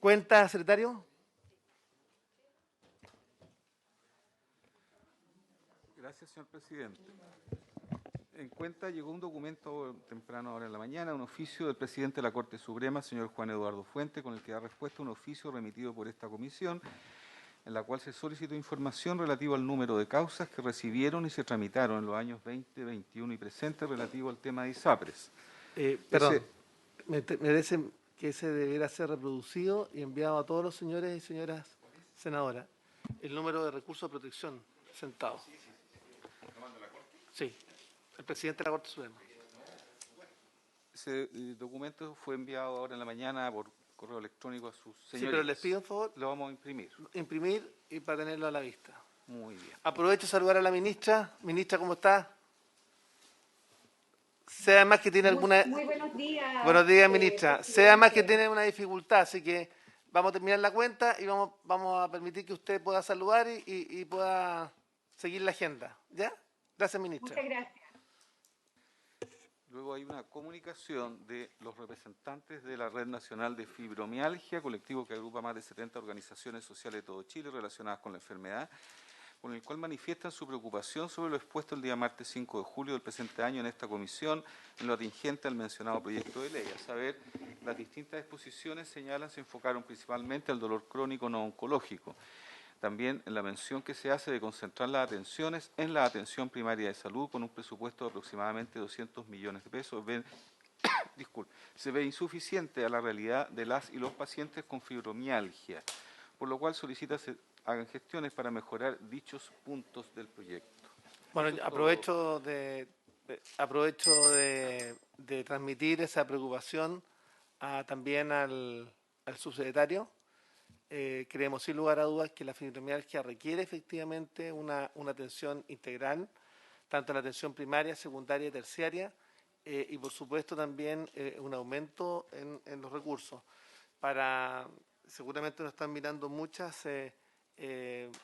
¿Cuenta, secretario? Gracias, señor presidente. En cuenta llegó un documento temprano ahora en la mañana, un oficio del presidente de la Corte Suprema, señor Juan Eduardo Fuente, con el que da respuesta a un oficio remitido por esta comisión, en la cual se solicitó información relativa al número de causas que recibieron y se tramitaron en los años 20, 21 y presente relativo al tema de ISAPRES. Perdón, me parece que ese deberá ser reproducido y enviado a todos los señores y señoras senadoras. El número de recursos de protección presentado. Sí, el presidente de la Corte Suprema. Ese documento fue enviado ahora en la mañana por correo electrónico a sus señorías. Sí, pero les pido, por favor, lo vamos a imprimir. Imprimir y para tenerlo a la vista. Muy bien. Aprovecho de saludar a la ministra. Ministra, ¿cómo está? Sea más que tiene alguna... Muy buenos días. Buenos días, ministra. Sea más que tiene una dificultad, así que vamos a terminar la cuenta y vamos a permitir que usted pueda saludar y pueda seguir la agenda. ¿Ya? Gracias, ministra. Muchas gracias. Luego hay una comunicación de los representantes de la Red Nacional de Fibromialgia, colectivo que agrupa más de 70 organizaciones sociales de todo Chile relacionadas con la enfermedad, con el cual manifiestan su preocupación sobre lo expuesto el día martes 5 de julio del presente año en esta comisión, en lo atingente al mencionado proyecto de ley. A saber, las distintas exposiciones señalan se enfocaron principalmente al dolor crónico no oncológico. También en la mención que se hace de concentrar las atenciones en la atención primaria de salud con un presupuesto de aproximadamente 200 millones de pesos. Se ve insuficiente a la realidad de las y los pacientes con fibromialgia, por lo cual solicita se hagan gestiones para mejorar dichos puntos del proyecto. Bueno, aprovecho de transmitir esa preocupación también al subsecretario. Creemos sin lugar a dudas que la fibromialgia requiere efectivamente una atención integral, tanto en la atención primaria, secundaria y terciaria, y por supuesto también un aumento en los recursos. Seguramente nos están mirando muchas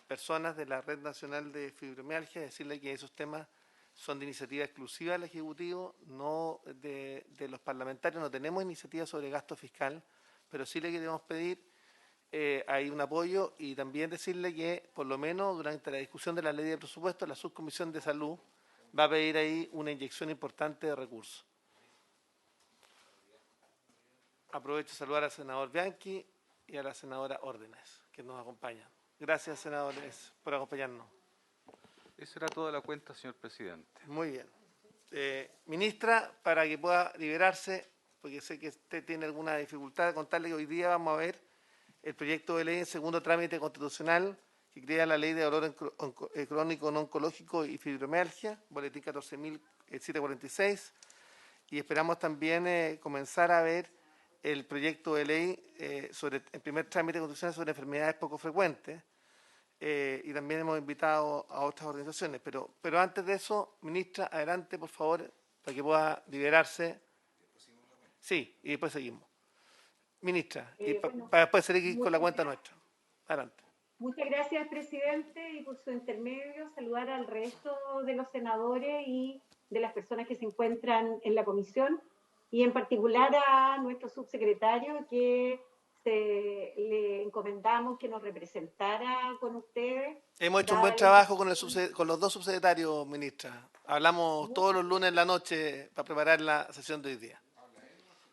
personas de la Red Nacional de Fibromialgia, decirle que esos temas son de iniciativa exclusiva del Ejecutivo, no de los parlamentarios. No tenemos iniciativa sobre gasto fiscal, pero sí le queremos pedir hay un apoyo y también decirle que por lo menos durante la discusión de la ley de presupuesto la subcomisión de salud va a pedir ahí una inyección importante de recursos. Aprovecho de saludar al senador Bianchi y a la senadora Órdenes que nos acompañan. Gracias, senadores, por acompañarnos. Esa era toda la cuenta, señor presidente. Muy bien. Ministra, para que pueda liberarse, porque sé que usted tiene alguna dificultad, contarle que hoy día vamos a ver el proyecto de ley en segundo trámite constitucional que crea la ley de dolor crónico no oncológico y fibromialgia, boletín 14.746, y esperamos también comenzar a ver el proyecto de ley sobre el primer trámite constitucional sobre enfermedades poco frecuentes, y también hemos invitado a otras organizaciones. Pero antes de eso, ministra, adelante, por favor, para que pueda liberarse. Sí, y después seguimos. Ministra, y para después seguir con la cuenta nuestra. Adelante. Muchas gracias, presidente, y por su intermedio saludar al resto de los senadores y de las personas que se encuentran en la comisión, y en particular a nuestro subsecretario que le encomendamos que nos representara con ustedes. Hemos hecho un buen trabajo con los dos subsecretarios, ministra. Hablamos todos los lunes en la noche para preparar la sesión de hoy día.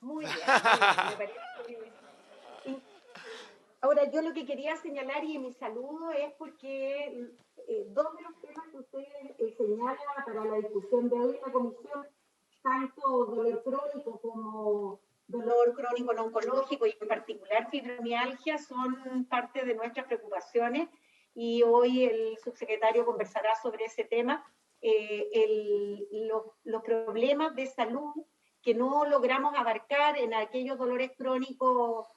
Muy bien, me parece. Ahora, yo lo que quería señalar y mi saludo es porque dos de los temas que usted señala para la discusión de hoy en la comisión, tanto dolor crónico como dolor crónico no oncológico y en particular fibromialgia, son parte de nuestras preocupaciones, y hoy el subsecretario conversará sobre ese tema, los problemas de salud que no logramos abarcar en aquellos dolores crónicos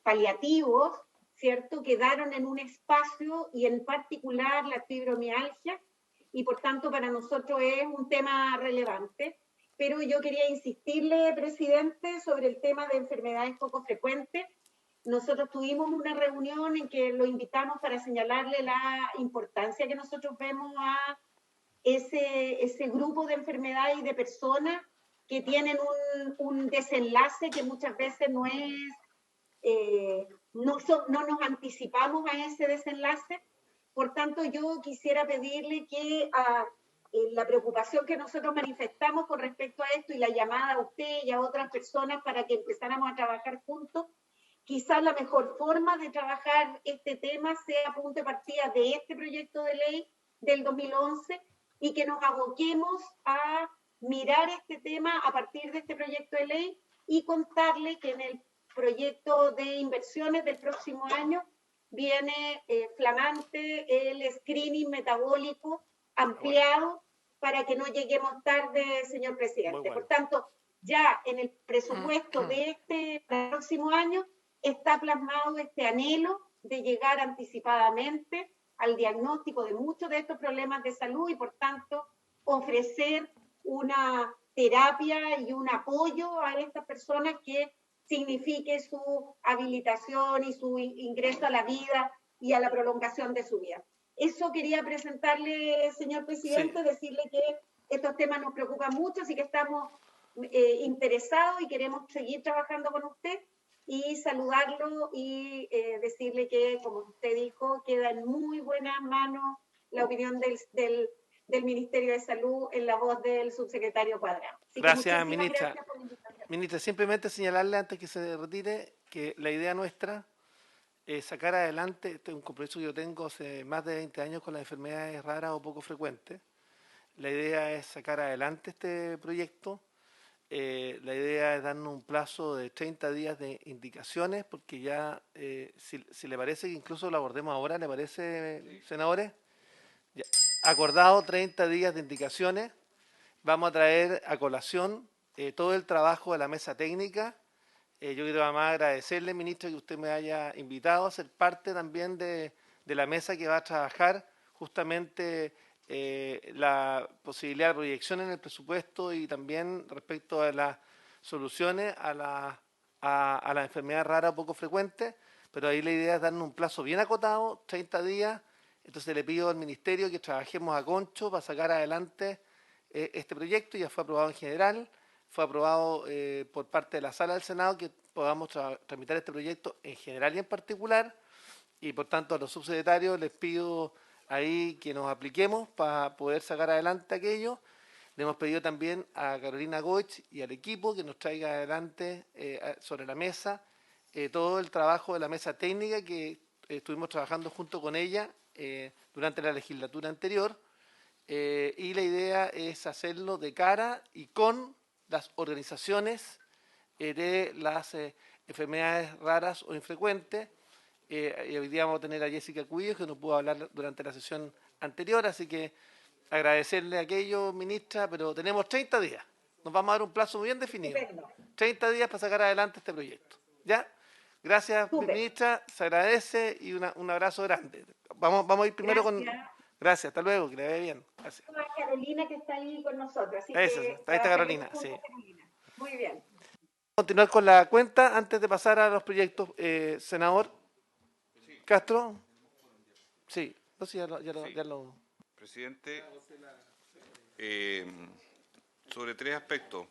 paliativos, ¿cierto? Quedaron en un espacio, y en particular la fibromialgia, y por tanto para nosotros es un tema relevante. Pero yo quería insistirle, presidente, sobre el tema de enfermedades poco frecuentes. Nosotros tuvimos una reunión en que lo invitamos para señalarle la importancia que nosotros vemos a ese grupo de enfermedades y de personas que tienen un desenlace que muchas veces no es, no nos anticipamos a ese desenlace. Por tanto, yo quisiera pedirle que la preocupación que nosotros manifestamos con respecto a esto y la llamada a usted y a otras personas para que empezáramos a trabajar juntos, quizás la mejor forma de trabajar este tema sea punto de partida de este proyecto de ley del 2011 y que nos aboquemos a mirar este tema a partir de este proyecto de ley y contarle que en el proyecto de inversiones del próximo año viene flamante el screening metabólico ampliado para que no lleguemos tarde, señor presidente. Por tanto, ya en el presupuesto de este próximo año está plasmado este anhelo de llegar anticipadamente al diagnóstico de muchos de estos problemas de salud y, por tanto, ofrecer una terapia y un apoyo a estas personas que signifique su habilitación y su ingreso a la vida y a la prolongación de su vida. Eso quería presentarle, señor presidente, sí. Decirle que estos temas nos preocupan mucho, así que estamos interesados y queremos seguir trabajando con usted y saludarlo y decirle que, como usted dijo, queda en muy buenas manos la opinión del Ministerio de Salud en la voz del subsecretario Cuadrado. Así gracias, ministra. Gracias por la invitación. Ministra, simplemente señalarle antes que se retire que la idea nuestra es sacar adelante, este es un compromiso que yo tengo hace más de 20 años con las enfermedades raras o poco frecuentes. La idea es sacar adelante este proyecto. La idea es darnos un plazo de 30 días de indicaciones, porque ya, si le parece que incluso lo abordemos ahora, ¿le parece, senadores? Ya, acordado 30 días de indicaciones, vamos a traer a colación todo el trabajo de la mesa técnica. Yo quiero además agradecerle, ministro, que usted me haya invitado a ser parte también de la mesa que va a trabajar justamente la posibilidad de proyección en el presupuesto y también respecto a las soluciones a la enfermedad rara o poco frecuente, pero ahí la idea es darnos un plazo bien acotado, 30 días, entonces le pido al Ministerio que trabajemos a concho para sacar adelante este proyecto. Ya fue aprobado en general, fue aprobado por parte de la Sala del Senado que podamos tramitar este proyecto en general y en particular, y por tanto a los subsecretarios les pido ahí que nos apliquemos para poder sacar adelante aquello. Le hemos pedido también a Carolina Goich y al equipo que nos traiga adelante sobre la mesa todo el trabajo de la mesa técnica que estuvimos trabajando junto con ella durante la legislatura anterior, y la idea es hacerlo de cara y con las organizaciones de las enfermedades raras o infrecuentes. Y hoy día vamos a tener a Jessica Cubillos, que nos pudo hablar durante la sesión anterior, así que agradecerle aquello, ministra, pero tenemos 30 días, nos vamos a dar un plazo bien definido, 30 días para sacar adelante este proyecto. ¿Ya? Gracias, ministra, se agradece y un abrazo grande. Vamos a ir primero con... Gracias, hasta luego, que le vaya bien. Gracias. A Carolina que está ahí con nosotros. Así eso, que ahí está Carolina, sí. Carolina. Muy bien. Continuar con la cuenta antes de pasar a los proyectos, senador Castro. Sí, entonces ya lo... Presidente, sobre tres aspectos.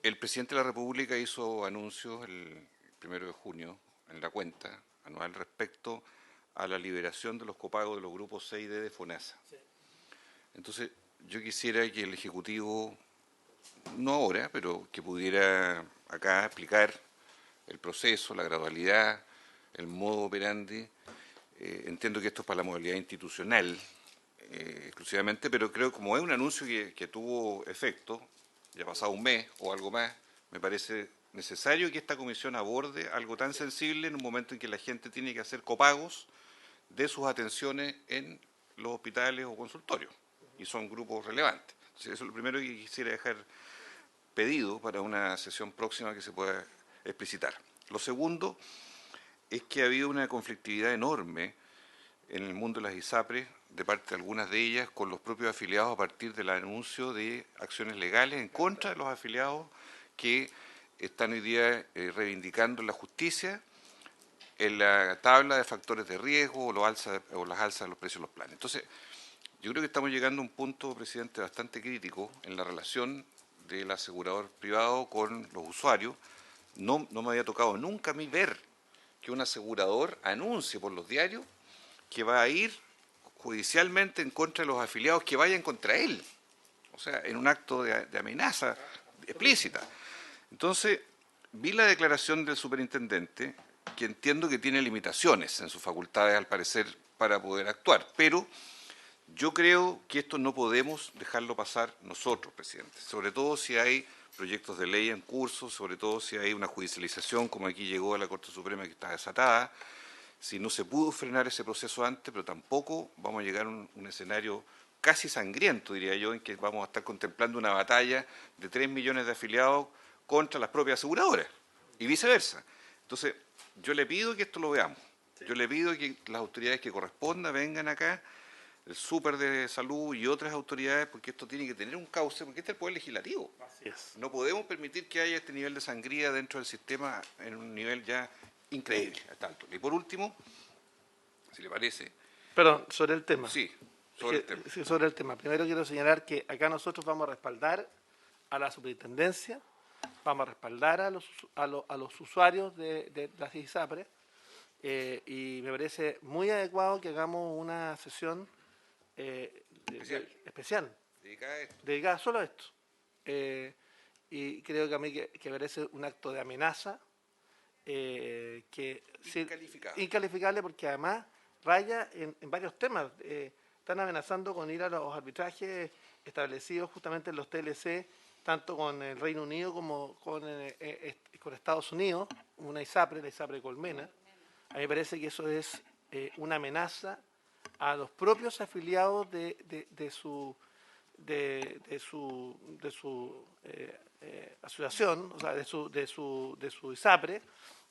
El presidente de la República hizo anuncios el 1 de junio en la cuenta anual respecto a la liberación de los copagos de los grupos C y D de FONASA. Entonces, yo quisiera que el Ejecutivo, no ahora, pero que pudiera acá explicar el proceso, la gradualidad, el modo operandi. Entiendo que esto es para la modalidad institucional exclusivamente, pero creo que como es un anuncio que tuvo efecto, ya ha pasado un mes o algo más, me parece necesario que esta comisión aborde algo tan sensible en un momento en que la gente tiene que hacer copagos de sus atenciones en los hospitales o consultorios, y son grupos relevantes. Entonces, eso es lo primero que quisiera dejar pedido para una sesión próxima que se pueda explicitar. Lo segundo es que ha habido una conflictividad enorme en el mundo de las ISAPRES, de parte de algunas de ellas, con los propios afiliados a partir del anuncio de acciones legales en contra de los afiliados que están hoy día reivindicando la justicia en la tabla de factores de riesgo o las alzas de los precios de los planes. Entonces, yo creo que estamos llegando a un punto, presidente, bastante crítico en la relación del asegurador privado con los usuarios. No me había tocado nunca a mí ver que un asegurador anuncie por los diarios que va a ir judicialmente en contra de los afiliados que vayan contra él. O sea, en un acto de amenaza explícita. Entonces, vi la declaración del superintendente, que entiendo que tiene limitaciones en sus facultades, al parecer, para poder actuar. Pero yo creo que esto no podemos dejarlo pasar nosotros, presidente. Sobre todo si hay proyectos de ley en curso, sobre todo si hay una judicialización, como aquí llegó a la Corte Suprema que está desatada, si no se pudo frenar ese proceso antes, pero tampoco vamos a llegar a un escenario casi sangriento, diría yo, en que vamos a estar contemplando una batalla de 3 millones de afiliados contra las propias aseguradoras y viceversa. Entonces, yo le pido que esto lo veamos. Yo le pido que las autoridades que correspondan vengan acá, el Súper de Salud y otras autoridades, porque esto tiene que tener un cauce, porque este es el Poder Legislativo. Así es. No podemos permitir que haya este nivel de sangría dentro del sistema en un nivel ya increíble a esta altura. Y por último, si le parece... Perdón, sobre el tema. Sí, sobre el tema. Sí, sobre el tema. Primero quiero señalar que acá nosotros vamos a respaldar a la superintendencia, vamos a respaldar a los usuarios de las ISAPRE, y me parece muy adecuado que hagamos una sesión especial dedicada solo a esto. Y creo que a mí que merece un acto de amenaza incalificable, porque además raya en varios temas. Están amenazando con ir a los arbitrajes establecidos justamente en los TLC, tanto con el Reino Unido como con Estados Unidos, una ISAPRE, la ISAPRE Colmena. A mí me parece que eso es una amenaza a los propios afiliados de su asociación, o sea, de su ISAPRE,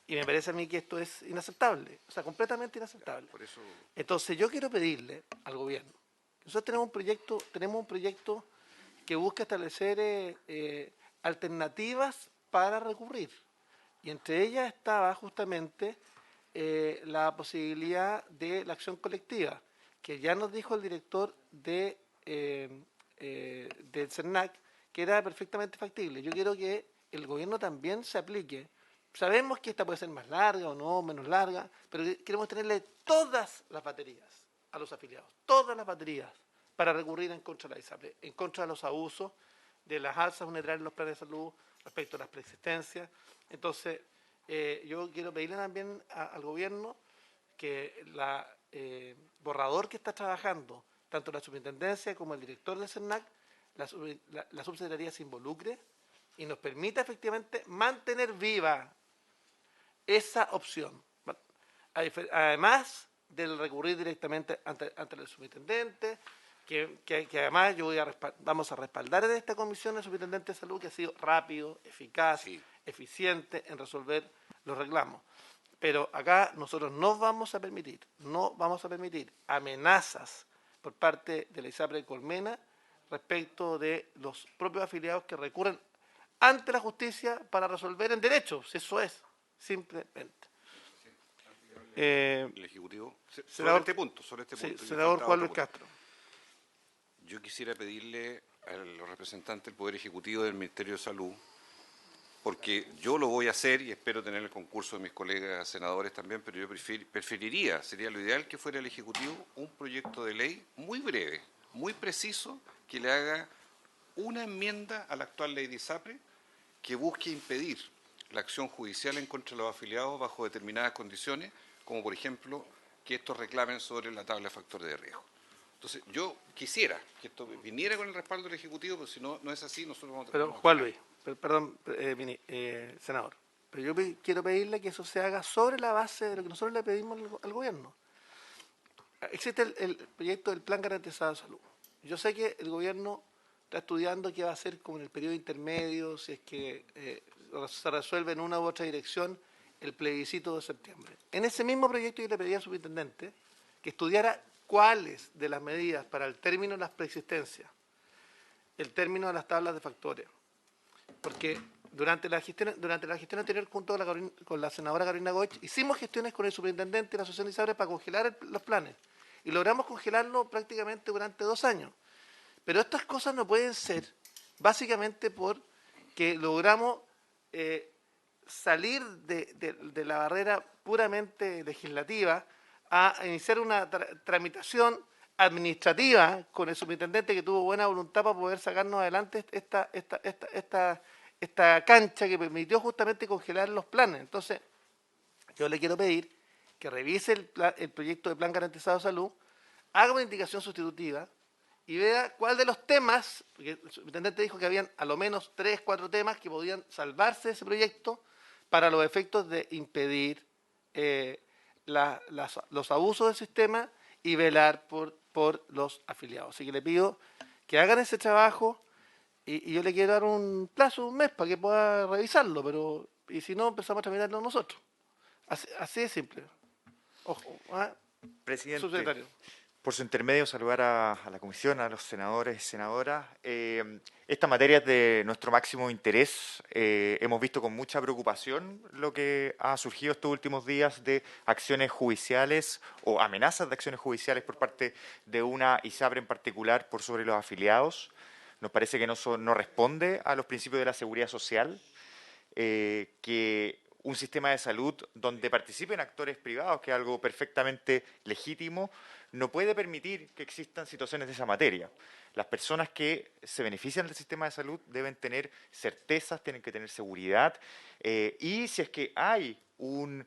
y me parece a mí que esto es inaceptable, o sea, completamente inaceptable. Por eso... Entonces yo quiero pedirle al gobierno, nosotros tenemos un proyecto que busca establecer alternativas para recurrir, y entre ellas estaba justamente la posibilidad de la acción colectiva, que ya nos dijo el director del CERNAC que era perfectamente factible. Yo quiero que el gobierno también se aplique. Sabemos que esta puede ser más larga o no, menos larga, pero queremos tenerle todas las baterías a los afiliados, todas las baterías para recurrir en contra de la ISAPRE, en contra de los abusos, de las alzas unitarias en los planes de salud respecto a las preexistencias. Entonces, yo quiero pedirle también al gobierno que borrador que está trabajando, tanto la superintendencia como el director del CERNAC, la subsecretaría se involucre y nos permita efectivamente mantener viva esa opción. Además del recurrir directamente ante el superintendente, que además vamos a respaldar en esta comisión al superintendente de salud, que ha sido rápido, eficaz, Sí, eficiente en resolver los reclamos. Pero acá nosotros no vamos a permitir amenazas por parte de la ISAPRE Colmena respecto de los propios afiliados que recurren ante la justicia para resolver en derecho, si eso es, simplemente. el Ejecutivo... Sobre senador- este punto, Sí, me senador faltaba Juan otro Luis punto. Castro. Yo quisiera pedirle a los representantes del Poder Ejecutivo del Ministerio de Salud, porque yo lo voy a hacer y espero tener el concurso de mis colegas senadores también, pero yo preferiría, sería lo ideal que fuera el Ejecutivo, un proyecto de ley muy breve, muy preciso, que le haga una enmienda a la actual ley de ISAPRE que busque impedir la acción judicial en contra de los afiliados bajo determinadas condiciones, como por ejemplo que estos reclamen sobre la tabla de factores de riesgo. Entonces, yo quisiera que esto viniera con el respaldo del Ejecutivo, pero si no es así, nosotros vamos a... Pero Juan Luis, perdón, senador, pero yo quiero pedirle que eso se haga sobre la base de lo que nosotros le pedimos al gobierno. Existe el proyecto del Plan Garantizado de Salud. Yo sé que el gobierno está estudiando qué va a hacer con el periodo intermedio, si es que se resuelve en una u otra dirección el plebiscito de septiembre. En ese mismo proyecto yo le pedí al superintendente que estudiara cuáles de las medidas para el término de las preexistencias, el término de las tablas de factores, porque durante la gestión anterior junto con la senadora Carolina Goich hicimos gestiones con el superintendente y la asociación de ISAPRE para congelar los planes y logramos congelarlo prácticamente durante 2 años. Pero estas cosas no pueden ser básicamente porque logramos salir de la barrera puramente legislativa a iniciar una tramitación administrativa con el superintendente que tuvo buena voluntad para poder sacarnos adelante esta cancha que permitió justamente congelar los planes. Entonces, yo le quiero pedir que revise el proyecto de Plan Garantizado de Salud, haga una indicación sustitutiva y vea cuál de los temas, porque el superintendente dijo que habían a lo menos 3, 4 temas que podían salvarse de ese proyecto para los efectos de impedir los abusos del sistema y velar por los afiliados. Así que le pido que hagan ese trabajo y yo le quiero dar un plazo, un mes, para que pueda revisarlo, y si no, empezamos a tramitarlo nosotros. Así de simple. Ojo, Presidente, subsecretario. por su intermedio saludar a la comisión, a los senadores y senadoras. Esta materia es de nuestro máximo interés. Hemos visto con mucha preocupación lo que ha surgido estos últimos días de acciones judiciales o amenazas de acciones judiciales por parte de una ISAPRE en particular por sobre los afiliados. Nos parece que no responde a los principios de la seguridad social, que un sistema de salud donde participen actores privados, que es algo perfectamente legítimo, no puede permitir que existan situaciones de esa materia. Las personas que se benefician del sistema de salud deben tener certezas, tienen que tener seguridad, y si es que hay un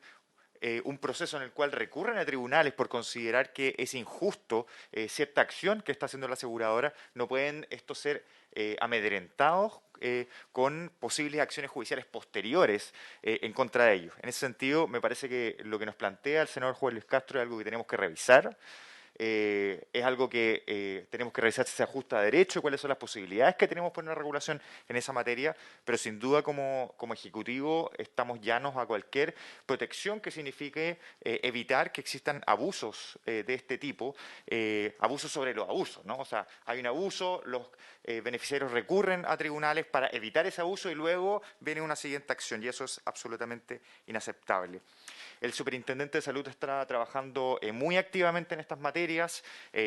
proceso en el cual recurren a tribunales por considerar que es injusto cierta acción que está haciendo la aseguradora, no pueden estos ser amedrentados con posibles acciones judiciales posteriores en contra de ellos. En ese sentido, me parece que lo que nos plantea el senador Juan Luis Castro es algo que tenemos que revisar. Es algo que tenemos que revisar si se ajusta a derecho, cuáles son las posibilidades que tenemos por una regulación en esa materia, pero sin duda como Ejecutivo estamos llanos a cualquier protección que signifique evitar que existan abusos de este tipo, abusos sobre los abusos, ¿no? O sea, hay un abuso, los beneficiarios recurren a tribunales para evitar ese abuso y luego viene una siguiente acción, y eso es absolutamente inaceptable. El superintendente de salud está trabajando muy activamente en estas materias,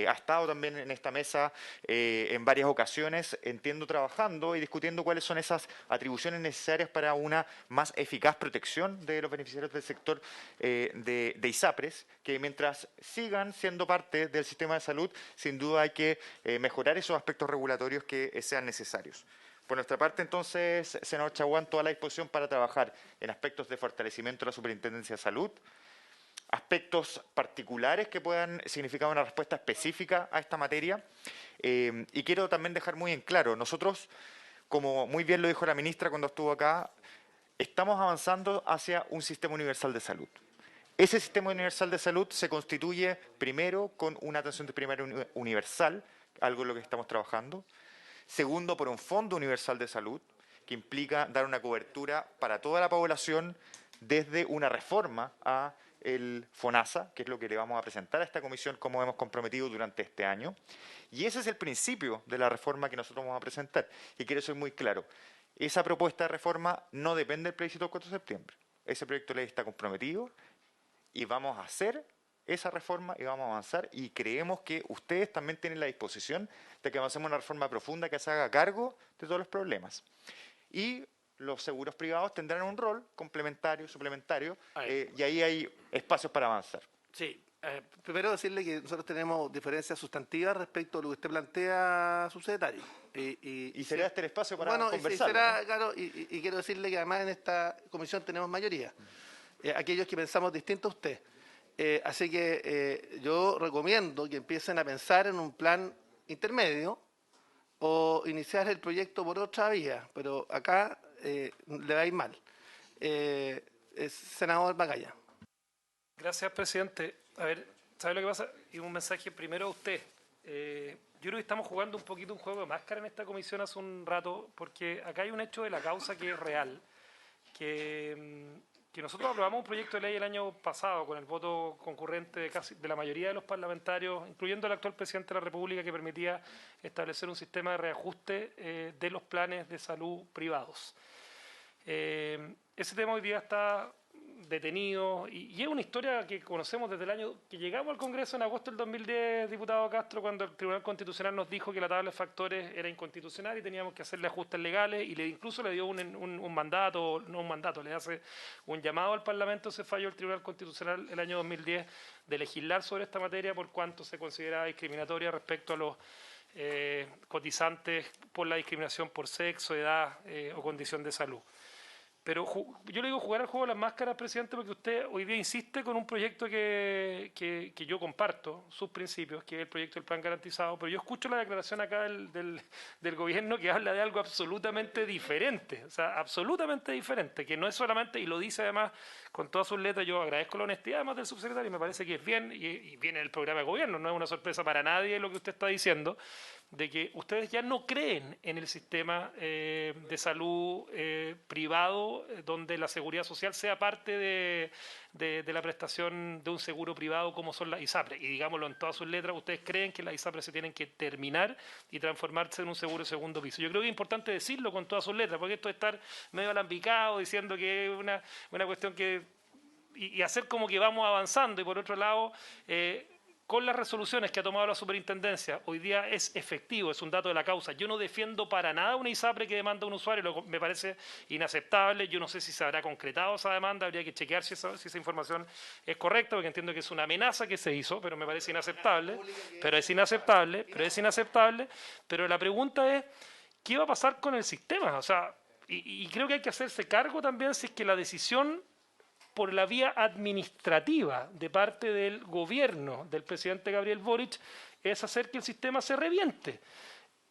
ha estado también en esta mesa en varias ocasiones, entiendo, trabajando y discutiendo cuáles son esas atribuciones necesarias para una más eficaz protección de los beneficiarios del sector de ISAPRES, que mientras sigan siendo parte del sistema de salud, sin duda hay que mejorar esos aspectos regulatorios que sean necesarios. Por nuestra parte, entonces, senador Chaguán, toda la disposición para trabajar en aspectos de fortalecimiento de la Superintendencia de Salud, aspectos particulares que puedan significar una respuesta específica a esta materia. Y quiero también dejar muy en claro, nosotros, como muy bien lo dijo la ministra cuando estuvo acá, estamos avanzando hacia un sistema universal de salud. Ese sistema universal de salud se constituye primero con una atención primaria universal, algo en lo que estamos trabajando. Segundo, por un Fondo Universal de Salud, que implica dar una cobertura para toda la población desde una reforma a el FONASA, que es lo que le vamos a presentar a esta comisión como hemos comprometido durante este año. Y ese es el principio de la reforma que nosotros vamos a presentar. Y quiero ser muy claro, esa propuesta de reforma no depende del plebiscito del 4 de septiembre. Ese proyecto de ley está comprometido y vamos a hacer esa reforma y vamos a avanzar, y creemos que ustedes también tienen la disposición de que avancemos una reforma profunda que se haga cargo de todos los problemas. Y los seguros privados tendrán un rol complementario, suplementario, y ahí hay espacios para avanzar. Sí, primero decirle que nosotros tenemos diferencias sustantivas respecto a lo que usted plantea, subsecretario. Y será este el espacio para conversar. Sí, será, ¿no? Claro, y quiero decirle que además en esta comisión tenemos mayoría, aquellos que pensamos distinto a usted. Así que yo recomiendo que empiecen a pensar en un plan intermedio o iniciar el proyecto por otra vía, pero acá le va a ir mal. Senador Macaya. Gracias, presidente. A ver, ¿sabe lo que pasa? Y un mensaje primero a usted. Yo creo que estamos jugando un poquito un juego de máscara en esta comisión hace un rato, porque acá hay un hecho de la causa que es real, que nosotros aprobamos un proyecto de ley el año pasado con el voto concurrente de la mayoría de los parlamentarios, incluyendo el actual presidente de la República, que permitía establecer un sistema de reajuste de los planes de salud privados. Ese tema hoy día está detenidos, y es una historia que conocemos desde el año que llegamos al Congreso en agosto del 2010, diputado Castro, cuando el Tribunal Constitucional nos dijo que la tabla de factores era inconstitucional y teníamos que hacerle ajustes legales, y incluso le dio un mandato, no un mandato, le hace un llamado al Parlamento. Se falló el Tribunal Constitucional el año 2010 de legislar sobre esta materia por cuanto se consideraba discriminatoria respecto a los cotizantes por la discriminación por sexo, edad o condición de salud. Pero yo le digo jugar al juego de las máscaras, presidente, porque usted hoy día insiste con un proyecto que yo comparto, sus principios, que es el proyecto del plan garantizado, pero yo escucho la declaración acá del gobierno que habla de algo absolutamente diferente, o sea, absolutamente diferente, que no es solamente, y lo dice además con todas sus letras. Yo agradezco la honestidad además del subsecretario, y me parece que es bien, y viene el programa de gobierno, no es una sorpresa para nadie lo que usted está diciendo, de que ustedes ya no creen en el sistema de salud privado, donde la seguridad social sea parte de la prestación de un seguro privado como son las ISAPRES. Y digámoslo en todas sus letras, ustedes creen que las ISAPRES se tienen que terminar y transformarse en un seguro de segundo piso. Yo creo que es importante decirlo con todas sus letras, porque esto de estar medio alambicado diciendo que es una cuestión que... Y hacer como que vamos avanzando, y por otro lado... con las resoluciones que ha tomado la superintendencia, hoy día es efectivo, es un dato de la causa. Yo no defiendo para nada una ISAPRE que demanda a un usuario, me parece inaceptable. Yo no sé si se habrá concretado esa demanda, habría que chequear si esa información es correcta, porque entiendo que es una amenaza que se hizo, pero me parece inaceptable. Pero la pregunta es, ¿qué va a pasar con el sistema? O sea, y creo que hay que hacerse cargo también si es que la decisión por la vía administrativa de parte del gobierno del presidente Gabriel Boric es hacer que el sistema se reviente,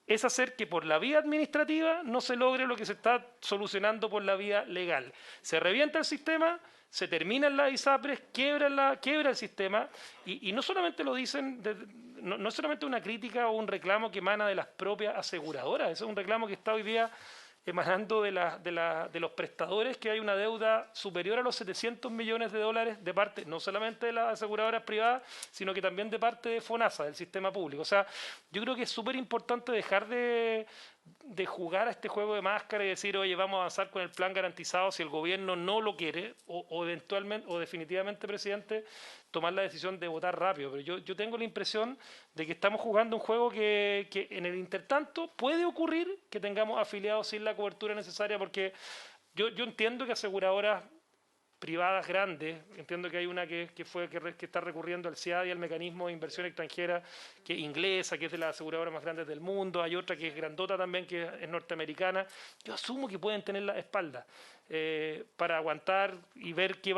es hacer que por la vía administrativa no se logre lo que se está solucionando por la vía legal. Se revienta el sistema, se terminan las ISAPRES, quiebra el sistema, y no solamente lo dicen, no es solamente una crítica o un reclamo que emana de las propias aseguradoras, es un reclamo que está hoy día emanando de los prestadores, que hay una deuda superior a los 700 millones de dólares de parte no solamente de las aseguradoras privadas, sino que también de parte de FONASA, del sistema público. O sea, yo creo que es súper importante dejar de jugar a este juego de máscara y decir, oye, vamos a avanzar con el plan garantizado si el gobierno no lo quiere, o eventualmente, o definitivamente, presidente, tomar la decisión de votar rápido. Pero yo tengo la impresión de que estamos jugando un juego que en el intertanto puede ocurrir que tengamos afiliados sin la cobertura necesaria, porque yo entiendo que aseguradoras privadas grandes, entiendo que hay una que está recurriendo al CIAD y al mecanismo de inversión extranjera, que es inglesa, que es de las aseguradoras más grandes del mundo, hay otra que es grandota también, que es norteamericana. Yo asumo que pueden tener la espalda para aguantar y ver qué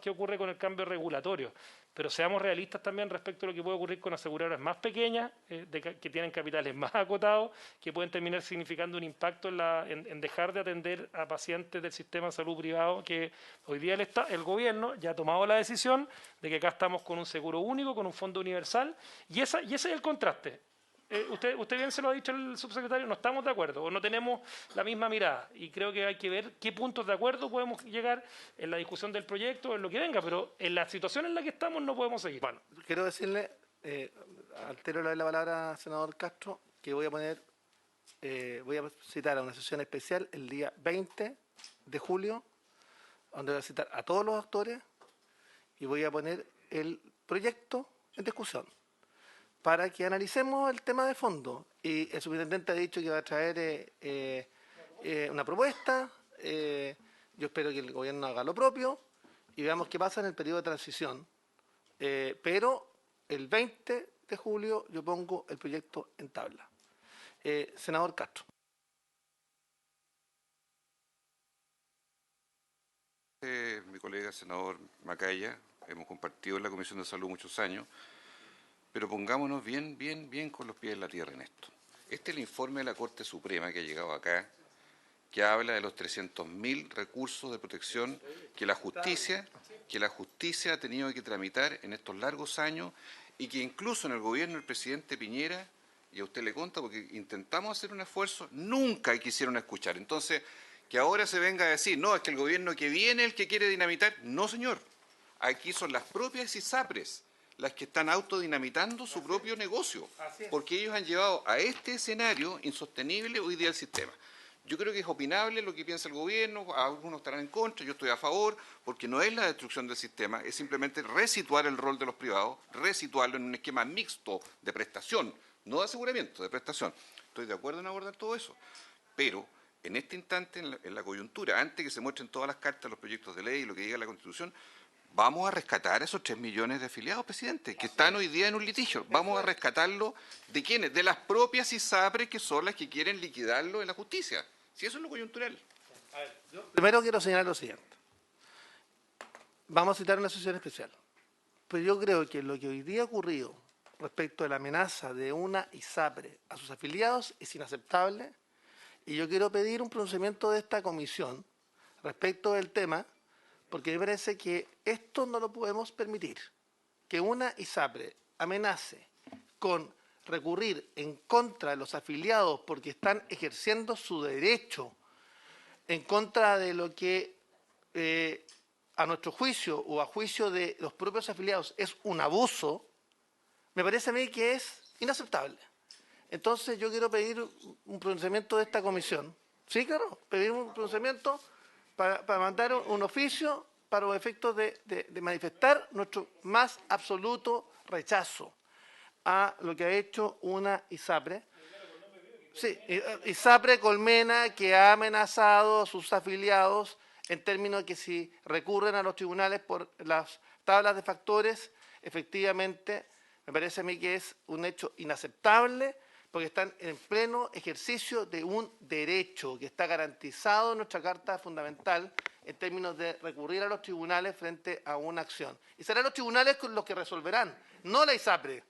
ocurre con el cambio regulatorio. Pero seamos realistas también respecto a lo que puede ocurrir con aseguradoras más pequeñas, que tienen capitales más acotados, que pueden terminar significando un impacto en dejar de atender a pacientes del sistema de salud privado, que hoy día el gobierno ya ha tomado la decisión de que acá estamos con un seguro único, con un fondo universal, y ese es el contraste. Usted bien se lo ha dicho el subsecretario, no estamos de acuerdo o no tenemos la misma mirada, y creo que hay que ver qué puntos de acuerdo podemos llegar en la discusión del proyecto, en lo que venga, pero en la situación en la que estamos no podemos seguir. Bueno, quiero decirle, altero la palabra, senador Castro, que voy a citar a una sesión especial el día 20 de julio, donde voy a citar a todos los actores y voy a poner el proyecto en discusión, para que analicemos el tema de fondo. Y el superintendente ha dicho que va a traer una propuesta, yo espero que el gobierno haga lo propio, y veamos qué pasa en el periodo de transición. Pero el 20 de julio yo pongo el proyecto en tabla. Senador Castro. Mi colega senador Macaya, hemos compartido en la Comisión de Salud muchos años, pero pongámonos bien con los pies en la tierra en esto. Este es el informe de la Corte Suprema que ha llegado acá, que habla de los 300.000 recursos de protección que la justicia ha tenido que tramitar en estos largos años, y que incluso en el gobierno del presidente Piñera, y a usted le consta porque intentamos hacer un esfuerzo, nunca quisieron escuchar. Entonces, que ahora se venga a decir, no, es que el gobierno que viene el que quiere dinamitar. No, señor. Aquí son las propias ISAPRES las que están autodinamitando su propio negocio, porque ellos han llevado a este escenario insostenible hoy día el sistema. Yo creo que es opinable lo que piensa el gobierno, algunos estarán en contra, yo estoy a favor, porque no es la destrucción del sistema, es simplemente resituar el rol de los privados, resituarlo en un esquema mixto de prestación, no de aseguramiento, de prestación. Estoy de acuerdo en abordar todo eso, pero en este instante, en la coyuntura, antes que se muestren todas las cartas, los proyectos de ley y lo que diga la Constitución, vamos a rescatar a esos 3 millones de afiliados, presidente, que están hoy día en un litigio. Vamos a rescatarlo ¿de quiénes? De las propias ISAPRES, que son las que quieren liquidarlo en la justicia. Si eso es lo coyuntural. Primero quiero señalar lo siguiente. Vamos a citar una sesión especial. Pero yo creo que lo que hoy día ha ocurrido respecto a la amenaza de una ISAPRE a sus afiliados es inaceptable. Y yo quiero pedir un pronunciamiento de esta comisión respecto del tema, porque me parece que esto no lo podemos permitir. Que una ISAPRE amenace con recurrir en contra de los afiliados porque están ejerciendo su derecho en contra de lo que a nuestro juicio o a juicio de los propios afiliados es un abuso, me parece a mí que es inaceptable. Entonces yo quiero pedir un pronunciamiento de esta comisión. Sí, claro, pedir un pronunciamiento para mandar un oficio para los efectos de manifestar nuestro más absoluto rechazo a lo que ha hecho una ISAPRE. Sí, ISAPRE Colmena, que ha amenazado a sus afiliados en términos de que si recurren a los tribunales por las tablas de factores, efectivamente, me parece a mí que es un hecho inaceptable, porque están en pleno ejercicio de un derecho que está garantizado en nuestra Carta Fundamental en términos de recurrir a los tribunales frente a una acción. Y serán los tribunales los que resolverán, no la ISAPRE.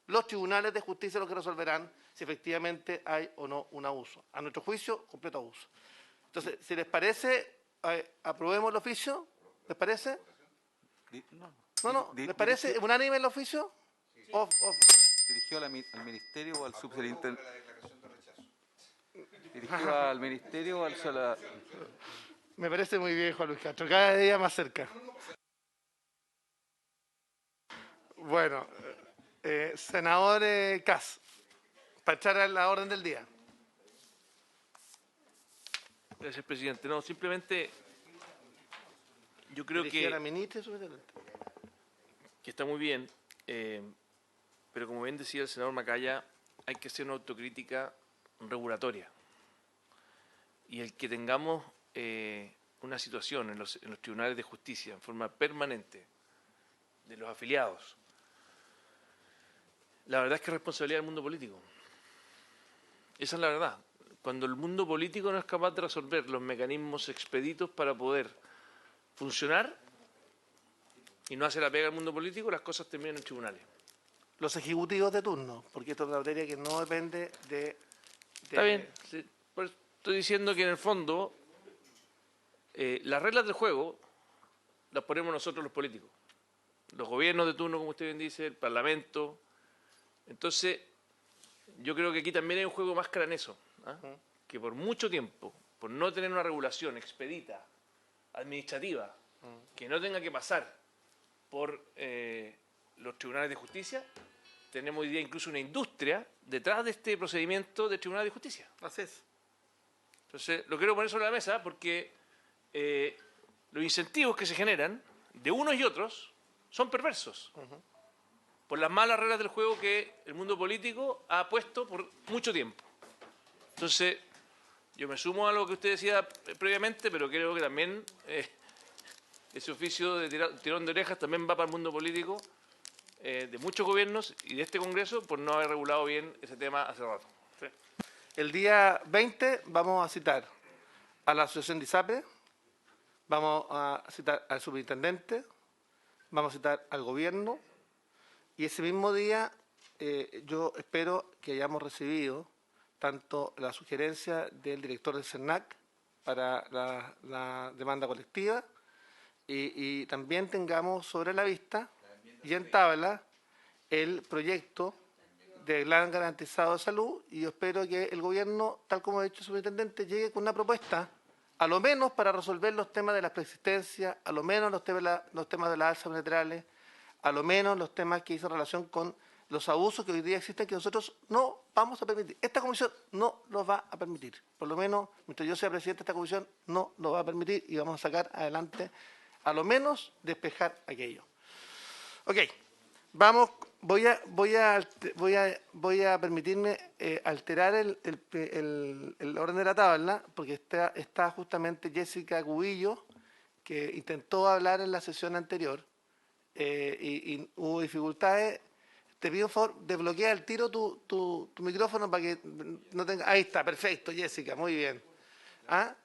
Los tribunales de justicia los que resolverán si efectivamente hay o no un abuso. A nuestro juicio, completo abuso. Entonces, si les parece, aprobemos el oficio. ¿Les parece? No. ¿Les parece unánime el oficio? ¿Dirigió al ministerio o al subsecretario? ¿Dirigió al ministerio o al... Me parece muy bien, Juan Luis Castro. Cada día más cerca. Bueno, senador Kass, para echar a la orden del día. Gracias, presidente. No, simplemente yo creo Dirigida a la ministra y subsecretario. que está muy bien, pero como bien decía el senador Macaya, hay que hacer una autocrítica regulatoria. Y el que tengamos una situación en los tribunales de justicia en forma permanente de los afiliados, la verdad es que es responsabilidad del mundo político. Esa es la verdad. Cuando el mundo político no es capaz de resolver los mecanismos expeditos para poder funcionar y no hace la pega al mundo político, las cosas terminan en tribunales. Los ejecutivos de turno, porque esto es una materia que no depende de... Está bien, sí, pues estoy diciendo que en el fondo las reglas del juego las ponemos nosotros los políticos. Los gobiernos de turno, como usted bien dice, el Parlamento. Entonces, yo creo que aquí también hay un juego más claro en eso, que por mucho tiempo, por no tener una regulación expedita, administrativa, que no tenga que pasar por los tribunales de justicia, tenemos hoy día incluso una industria detrás de este procedimiento de tribunales de justicia. Así es. Entonces, lo quiero poner sobre la mesa porque los incentivos que se generan de unos y otros son perversos. Por las malas reglas del juego que el mundo político ha puesto por mucho tiempo. Entonces, yo me sumo a lo que usted decía previamente, pero creo que también ese oficio de tirón de orejas también va para el mundo político de muchos gobiernos y de este Congreso por no haber regulado bien ese tema hace rato. ¿Sí? El día 20 vamos a citar a la Asociación de ISAPRE, vamos a citar al superintendente, vamos a citar al gobierno, y ese mismo día yo espero que hayamos recibido tanto la sugerencia del director del CERNAC para la demanda colectiva y también tengamos sobre la vista y en tabla el proyecto de plan garantizado de salud, y yo espero que el gobierno, tal como ha dicho el superintendente, llegue con una propuesta, a lo menos para resolver los temas de la preexistencia, a lo menos los temas de las alzas unilaterales, a lo menos los temas que hizo relación con los abusos que hoy día existen que nosotros no vamos a permitir. Esta comisión no lo va a permitir. Por lo menos, mientras yo sea presidente de esta comisión, no lo va a permitir y vamos a sacar adelante, a lo menos, despejar aquello. Ok, vamos, voy a permitirme alterar el orden de la tabla, porque está justamente Jessica Cubillo, que intentó hablar en la sesión anterior y hubo dificultades. Te pido, por favor, desbloquea el tiro tu micrófono para que no tenga... Ahí está, perfecto, Jessica, muy bien. ¿Ah?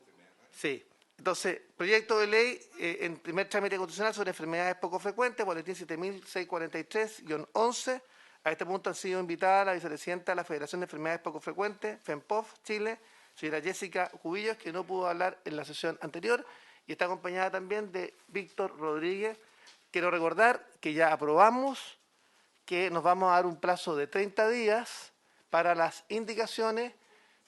Sí. Entonces, proyecto de ley en primer trámite constitucional sobre enfermedades poco frecuentes, boletín 7643-11. A este punto han sido invitadas la vicepresidenta de la Federación de Enfermedades Poco Frecuentes, FEMPOF, Chile, señora Jessica Cubillos, que no pudo hablar en la sesión anterior, y está acompañada también de Víctor Rodríguez. Quiero recordar que ya aprobamos que nos vamos a dar un plazo de 30 días para las indicaciones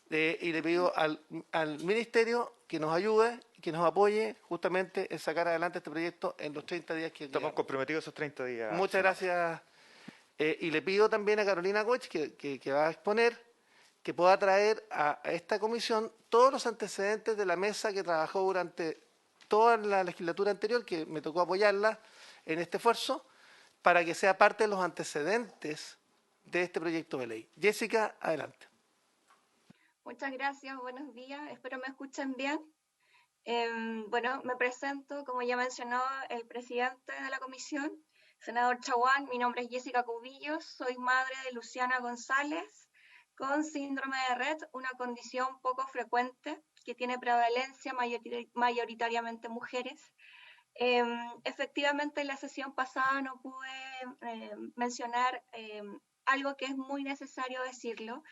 y le pido al Ministerio que nos ayude, que nos apoye justamente en sacar adelante este proyecto en los 30 días que Estamos comprometidos esos 30 días. Muchas gracias. Y le pido también a Carolina Goich, que va a exponer, que pueda traer a esta comisión todos los antecedentes de la mesa que trabajó durante toda la legislatura anterior, que me tocó apoyarla en este esfuerzo, para que sea parte de los antecedentes de este proyecto de ley. Jessica, adelante. Muchas gracias, buenos días, espero me escuchen bien. Bueno, me presento, como ya mencionó el presidente de la comisión, senador Chaguán. Mi nombre es Jessica Cubillos, soy madre de Luciana González con síndrome de Rett, una condición poco frecuente que tiene prevalencia mayoritariamente mujeres. Efectivamente, en la sesión pasada no pude mencionar algo que es muy necesario decirlo.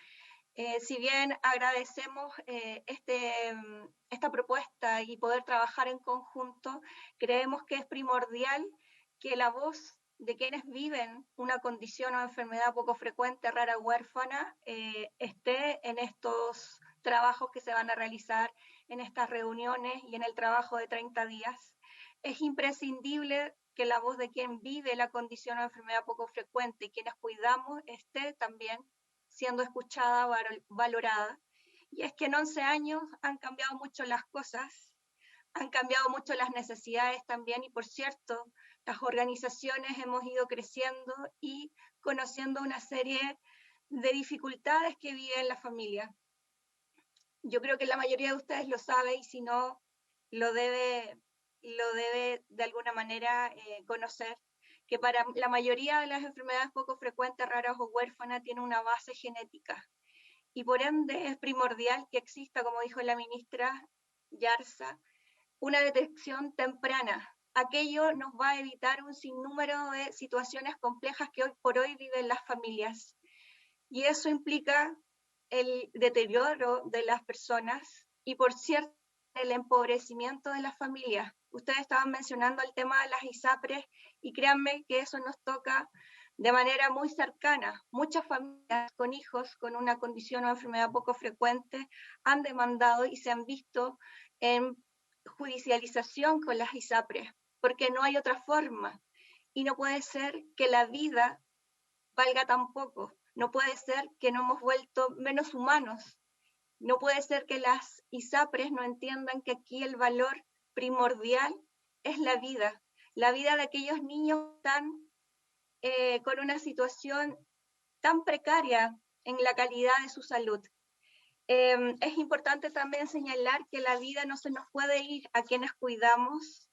Si bien agradecemos esta propuesta y poder trabajar en conjunto, creemos que es primordial que la voz de quienes viven una condición o enfermedad poco frecuente, rara, huérfana, esté en estos trabajos que se van a realizar, en estas reuniones y en el trabajo de 30 días. Es imprescindible que la voz de quien vive la condición o enfermedad poco frecuente y quienes cuidamos esté también siendo escuchada, valorada. Y es que en 11 años han cambiado mucho las cosas, han cambiado mucho las necesidades también, y por cierto, las organizaciones hemos ido creciendo y conociendo una serie de dificultades que viven la familia. Yo creo que la mayoría de ustedes lo sabe, y si no, lo debe de alguna manera conocer, que para la mayoría de las enfermedades poco frecuentes, raras o huérfanas, tiene una base genética. Y por ende es primordial que exista, como dijo la ministra Yarza, una detección temprana. Aquello nos va a evitar un sinnúmero de situaciones complejas que hoy por hoy viven las familias. Y eso implica el deterioro de las personas y, por cierto, el empobrecimiento de las familias. Ustedes estaban mencionando el tema de las ISAPRES y créanme que eso nos toca de manera muy cercana. Muchas familias con hijos con una condición o enfermedad poco frecuente han demandado y se han visto en judicialización con las ISAPRES, porque no hay otra forma. Y no puede ser que la vida valga tan poco. No puede ser que nos hemos vuelto menos humanos. No puede ser que las ISAPRES no entiendan que aquí el valor primordial es la vida de aquellos niños con una situación tan precaria en la calidad de su salud. Es importante también señalar que la vida no se nos puede ir a quienes cuidamos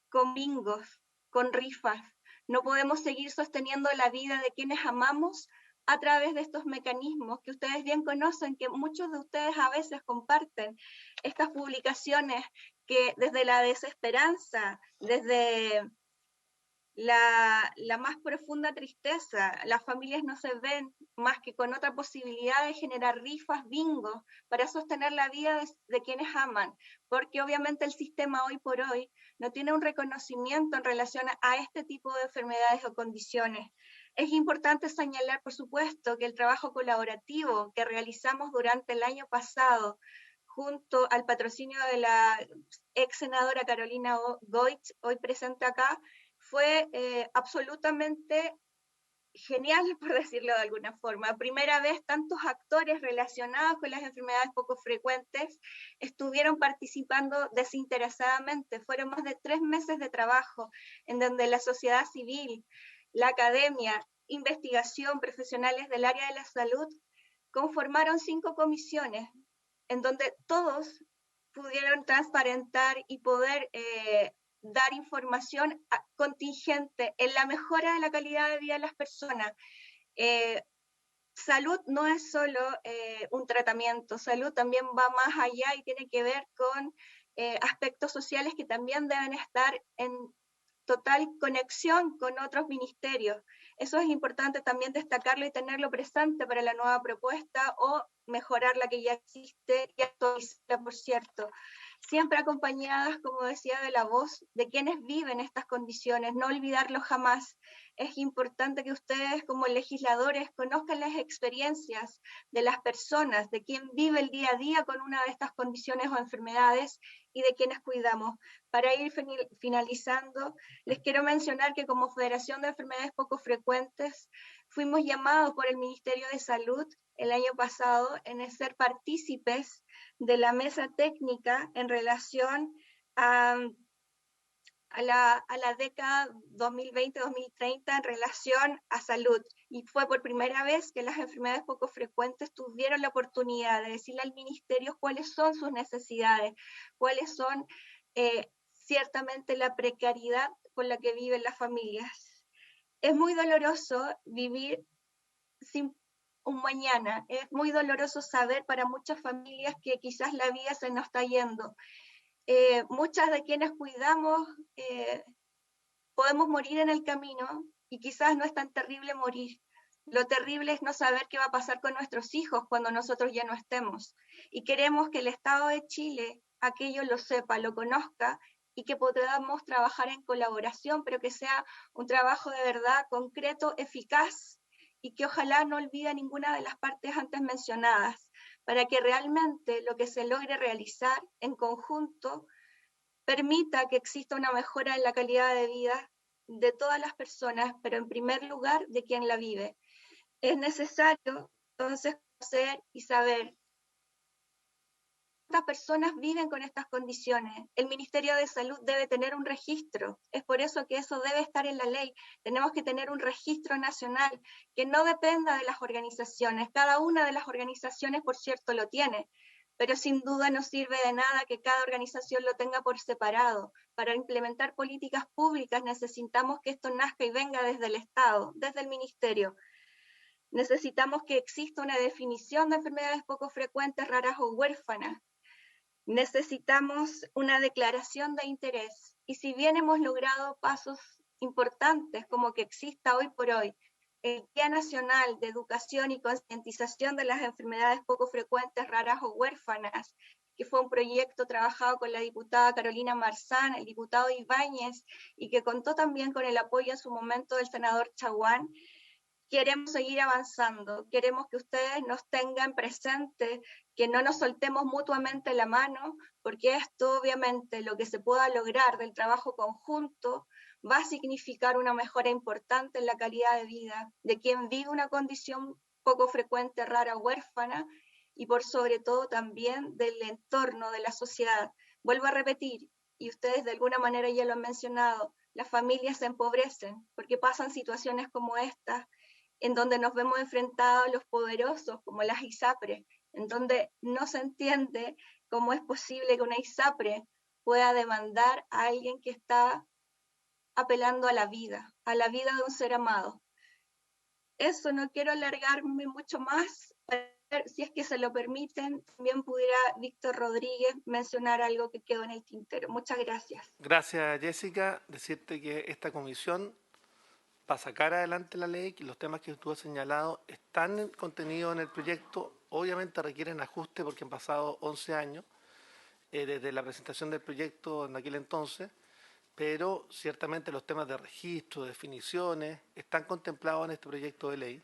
con bingos, con rifas. No podemos seguir sosteniendo la vida de quienes amamos a través de estos mecanismos que ustedes bien conocen, que muchos de ustedes a veces comparten, estas publicaciones que desde la desesperanza, desde la más profunda tristeza, las familias no se ven más que con otra posibilidad de generar rifas, bingos, para sostener la vida de quienes aman, porque obviamente el sistema hoy por hoy no tiene un reconocimiento en relación a este tipo de enfermedades o condiciones. Es importante señalar, por supuesto, que el trabajo colaborativo que realizamos durante el año pasado, junto al patrocinio de la ex senadora Carolina Goich, hoy presente acá, fue absolutamente genial, por decirlo de alguna forma. Primera vez tantos actores relacionados con las enfermedades poco frecuentes estuvieron participando desinteresadamente. Fueron más de 3 meses de trabajo en donde la sociedad civil, la academia, investigación, profesionales del área de la salud conformaron 5 comisiones en donde todos pudieron transparentar y poder dar información contingente en la mejora de la calidad de vida de las personas. Salud no es solo un tratamiento, salud también va más allá y tiene que ver con aspectos sociales que también deben estar en total conexión con otros ministerios. Eso es importante también destacarlo y tenerlo presente para la nueva propuesta o mejorar la que ya existe y actualizarla, por cierto. Siempre acompañadas, como decía, de la voz de quienes viven estas condiciones, no olvidarlo jamás. Es importante que ustedes como legisladores conozcan las experiencias de las personas, de quien vive el día a día con una de estas condiciones o enfermedades y de quienes cuidamos. Para ir finalizando, les quiero mencionar que como Federación de Enfermedades Poco Frecuentes fuimos llamados por el Ministerio de Salud el año pasado en ser partícipes de la mesa técnica en relación a la década 2020-2030 en relación a salud. Y fue por primera vez que las enfermedades poco frecuentes tuvieron la oportunidad de decirle al ministerio cuáles son sus necesidades, cuáles son ciertamente la precariedad con la que viven las familias. Es muy doloroso vivir sin un mañana, es muy doloroso saber para muchas familias que quizás la vida se nos está yendo. Muchas de quienes cuidamos podemos morir en el camino y quizás no es tan terrible morir. Lo terrible es no saber qué va a pasar con nuestros hijos cuando nosotros ya no estemos. Y queremos que el Estado de Chile aquello lo sepa, lo conozca y que podamos trabajar en colaboración, pero que sea un trabajo de verdad concreto, eficaz y que ojalá no olvide ninguna de las partes antes mencionadas, para que realmente lo que se logre realizar en conjunto permita que exista una mejora en la calidad de vida de todas las personas, pero en primer lugar de quien la vive. Es necesario entonces conocer y saber cuántas personas viven con estas condiciones. El Ministerio de Salud debe tener un registro, es por eso que eso debe estar en la ley. Tenemos que tener un registro nacional que no dependa de las organizaciones. Cada una de las organizaciones, por cierto, lo tiene, pero sin duda no sirve de nada que cada organización lo tenga por separado. Para implementar políticas públicas necesitamos que esto nazca y venga desde el Estado, desde el Ministerio. Necesitamos que exista una definición de enfermedades poco frecuentes, raras o huérfanas. Necesitamos una declaración de interés. Y si bien hemos logrado pasos importantes como que exista hoy por hoy el Día Nacional de Educación y Concientización de las Enfermedades Poco Frecuentes, Raras o Huérfanas, que fue un proyecto trabajado con la diputada Carolina Marzán, el diputado Ibáñez, y que contó también con el apoyo en su momento del senador Chaguán, queremos seguir avanzando, queremos que ustedes nos tengan presente, que no nos soltemos mutuamente la mano, porque esto obviamente lo que se pueda lograr del trabajo conjunto va a significar una mejora importante en la calidad de vida de quien vive una condición poco frecuente, rara, huérfana, y por sobre todo también del entorno de la sociedad. Vuelvo a repetir, y ustedes de alguna manera ya lo han mencionado, las familias se empobrecen porque pasan situaciones como estas, en donde nos vemos enfrentados a los poderosos, como las ISAPRE, en donde no se entiende cómo es posible que una ISAPRE pueda demandar a alguien que está apelando a la vida de un ser amado. Eso, no quiero alargarme mucho más. Si es que se lo permiten, también pudiera Víctor Rodríguez mencionar algo que quedó en el tintero. Muchas gracias. Gracias, Jessica. Decirte que esta comisión para sacar adelante la ley, que los temas que tú has señalado están contenidos en el proyecto, obviamente requieren ajuste porque han pasado 11 años desde la presentación del proyecto en aquel entonces, pero ciertamente los temas de registro, definiciones, están contemplados en este proyecto de ley.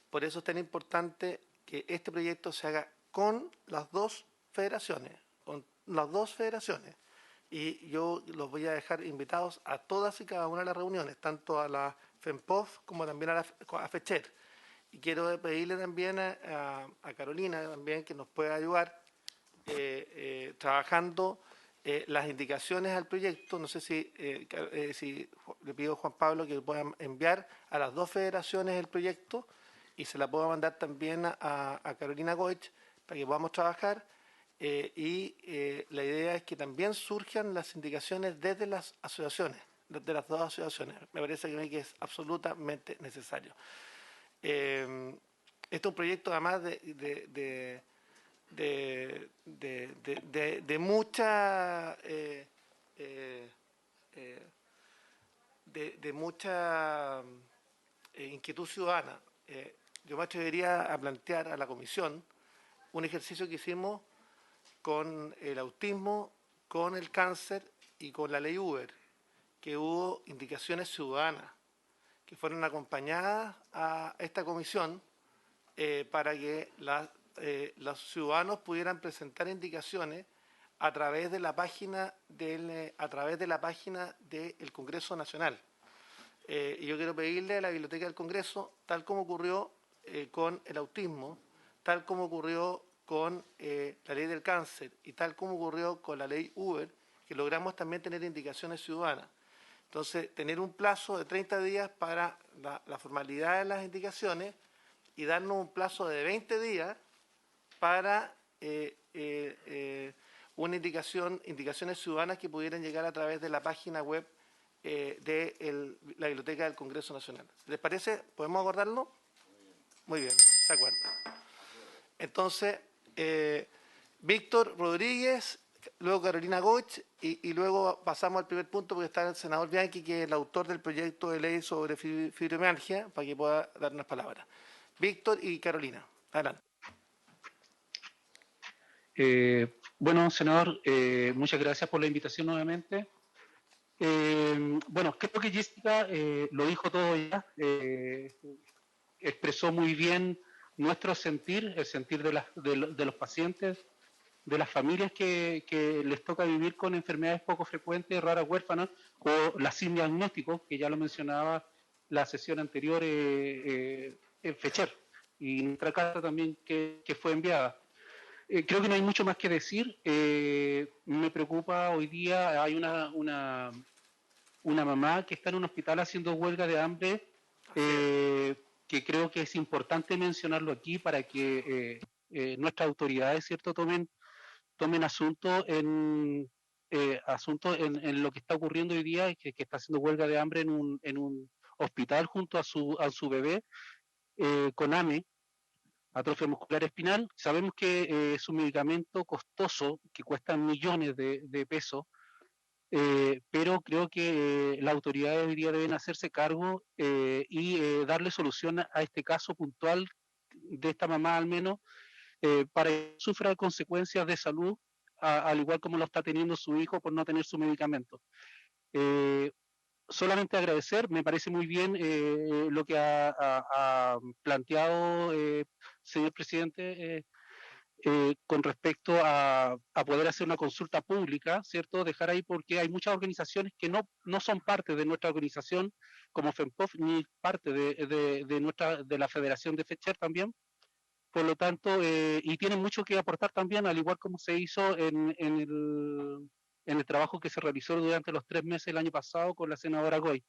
Por eso es tan importante que este proyecto se haga con las dos federaciones, y yo los voy a dejar invitados a todas y cada una de las reuniones, tanto a la FEMPOF como también a FECHER. Y quiero pedirle también a Carolina también que nos pueda ayudar trabajando las indicaciones al proyecto. No sé si le pido a Juan Pablo que pueda enviar a las dos federaciones el proyecto y se la pueda mandar también a Carolina Goich para que podamos trabajar. La idea es que también surjan las indicaciones desde las asociaciones, desde las dos asociaciones. Me parece que es absolutamente necesario. Este es un proyecto además de mucha inquietud ciudadana. Yo me atrevería a plantear a la comisión un ejercicio que hicimos con el autismo, con el cáncer y con la ley Uber, que hubo indicaciones ciudadanas que fueron acompañadas a esta comisión para que los ciudadanos pudieran presentar indicaciones a través de la página del Congreso Nacional. Y yo quiero pedirle a la Biblioteca del Congreso, tal como ocurrió con el autismo, tal como ocurrió con la ley del cáncer y tal como ocurrió con la ley Uber, que logramos también tener indicaciones ciudadanas. Entonces, tener un plazo de 30 días para la formalidad de las indicaciones y darnos un plazo de 20 días para indicaciones ciudadanas que pudieran llegar a través de la página web de la Biblioteca del Congreso Nacional. ¿Les parece? ¿Podemos acordarlo? Muy bien, de acuerdo. Entonces, Víctor Rodríguez, luego Carolina Goich y luego pasamos al primer punto porque está el senador Bianchi, que es el autor del proyecto de ley sobre fibromialgia, para que pueda dar unas palabras. Víctor y Carolina, adelante. Bueno, senador, muchas gracias por la invitación nuevamente. Bueno, creo que Jessica lo dijo todo ya, expresó muy bien nuestro sentir, el sentir de los pacientes, de las familias que les toca vivir con enfermedades poco frecuentes, raras, huérfanas, o las sin diagnóstico, que ya lo mencionaba la sesión anterior en FECHER, y nuestra carta también que fue enviada. Creo que no hay mucho más que decir. Me preocupa hoy día, hay una mamá que está en un hospital haciendo huelga de hambre, que creo que es importante mencionarlo aquí para que nuestras autoridades, ¿cierto?, tomen asunto en lo que está ocurriendo hoy día, que está haciendo huelga de hambre en un hospital junto a su bebé con AME, atrofia muscular espinal. Sabemos que es un medicamento costoso, que cuesta millones de pesos, pero creo que las autoridades hoy día deben hacerse cargo y darle solución a este caso puntual de esta mamá al menos, para que sufra consecuencias de salud, al igual como lo está teniendo su hijo por no tener su medicamento. Solamente agradecer, me parece muy bien lo que ha planteado, señor presidente, con respecto a poder hacer una consulta pública, ¿cierto? Dejar ahí, porque hay muchas organizaciones que no son parte de nuestra organización, como FEMPOF, ni parte de la Federación de FECHER también. Por lo tanto, y tienen mucho que aportar también, al igual como se hizo en el trabajo que se realizó durante los 3 meses del año pasado con la senadora Goy.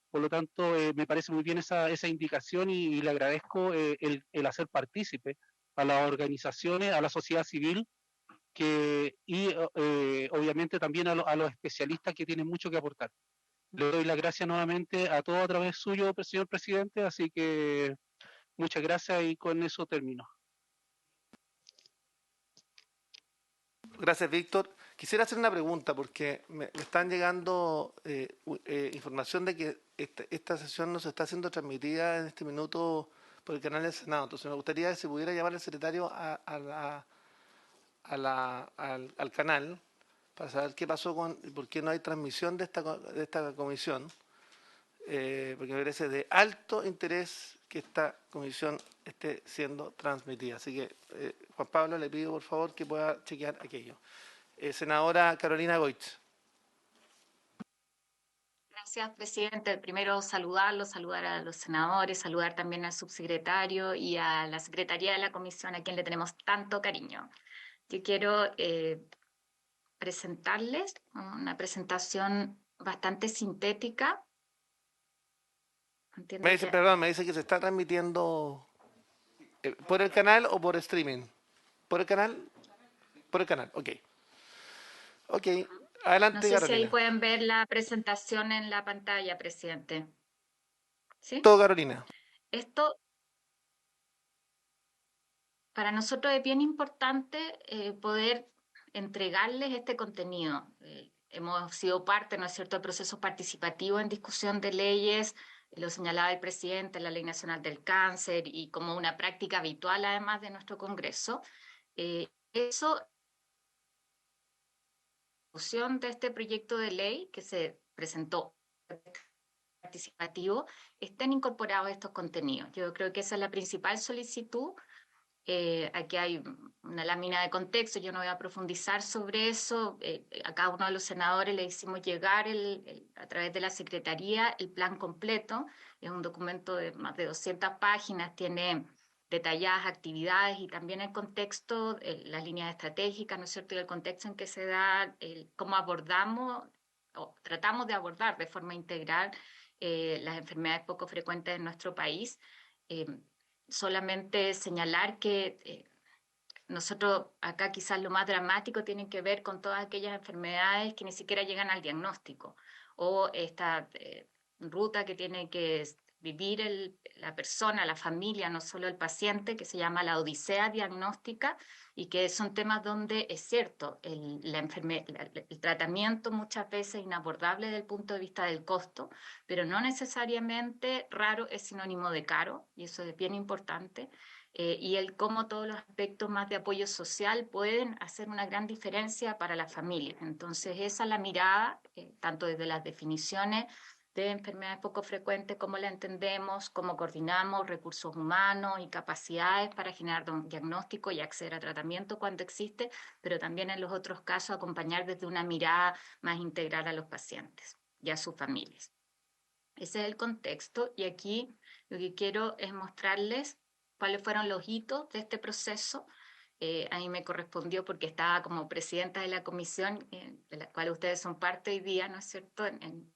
Por lo tanto, me parece muy bien esa indicación y le agradezco el hacer partícipe a las organizaciones, a la sociedad civil, y obviamente también a los especialistas que tienen mucho que aportar. Le doy las gracias nuevamente a todos a través suyo, señor presidente, así que muchas gracias y con eso termino. Gracias, Víctor. Quisiera hacer una pregunta porque me están llegando información de que esta sesión no se está siendo transmitida en este minuto por el canal del Senado. Entonces me gustaría que se pudiera llamar al secretario al canal para saber qué pasó por qué no hay transmisión de esta comisión, porque me parece de alto interés que esta comisión esté siendo transmitida. Así que, Juan Pablo, le pido por favor que pueda chequear aquello. Senadora Carolina Goich. Gracias, presidente. Primero saludarlo, saludar a los senadores, saludar también al subsecretario y a la secretaría de la comisión, a quien le tenemos tanto cariño. Yo quiero presentarles una presentación bastante sintética. Entiendo Me dice, que- perdón, me dice que se está transmitiendo por el canal o por streaming. ¿Por el canal? Por el canal, ok. Ok, No adelante, sé si ahí Carolina. pueden ver la presentación en la pantalla, presidente. ¿Sí? Todo, Carolina. Esto para nosotros es bien importante poder entregarles este contenido. Hemos sido parte, ¿no es cierto?, del proceso participativo en discusión de leyes, lo señalaba el presidente, la Ley Nacional del Cáncer y como una práctica habitual además de nuestro Congreso. Eso, la discusión de este proyecto de ley que se presentó participativo, estén incorporados estos contenidos. Yo creo que esa es la principal solicitud. Aquí hay una lámina de contexto, yo no voy a profundizar sobre eso. A cada uno de los senadores le hicimos llegar a través de la Secretaría el plan completo. Es un documento de más de 200 páginas, tiene detalladas actividades y también el contexto, las líneas estratégicas, ¿no es cierto? Y el contexto en que se da, cómo abordamos o tratamos de abordar de forma integral las enfermedades poco frecuentes en nuestro país. Solamente señalar que nosotros acá quizás lo más dramático tiene que ver con todas aquellas enfermedades que ni siquiera llegan al diagnóstico o esta ruta que tiene que vivir la persona, la familia, no solo el paciente, que se llama la odisea diagnóstica y que son temas donde es cierto, el tratamiento muchas veces es inabordable desde el punto de vista del costo, pero no necesariamente raro es sinónimo de caro, y eso es bien importante, y cómo todos los aspectos más de apoyo social pueden hacer una gran diferencia para las familias. Entonces, esa es la mirada, tanto desde las definiciones de enfermedades poco frecuentes, cómo la entendemos, cómo coordinamos recursos humanos y capacidades para generar un diagnóstico y acceder a tratamiento cuando existe, pero también en los otros casos acompañar desde una mirada más integral a los pacientes y a sus familias. Ese es el contexto y aquí lo que quiero es mostrarles cuáles fueron los hitos de este proceso. A mí me correspondió porque estaba como presidenta de la comisión, de la cual ustedes son parte hoy día, ¿no es cierto?, en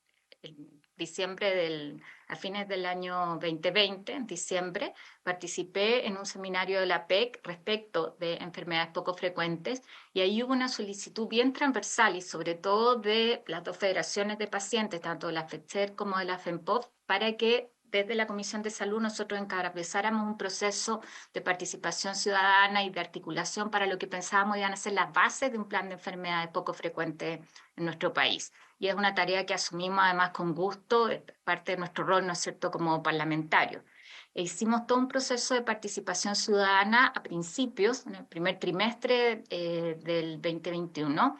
diciembre a fines del año 2020, en diciembre, participé en un seminario de la PEC respecto de enfermedades poco frecuentes y ahí hubo una solicitud bien transversal y sobre todo de las dos federaciones de pacientes, tanto de la FECHER como de la FEMPOF, para que desde la Comisión de Salud nosotros encabezáramos un proceso de participación ciudadana y de articulación para lo que pensábamos iban a ser las bases de un plan de enfermedades poco frecuentes en nuestro país. Y es una tarea que asumimos además con gusto, parte de nuestro rol, ¿no es cierto?, como parlamentarios. E hicimos todo un proceso de participación ciudadana a principios, en el primer trimestre del 2021,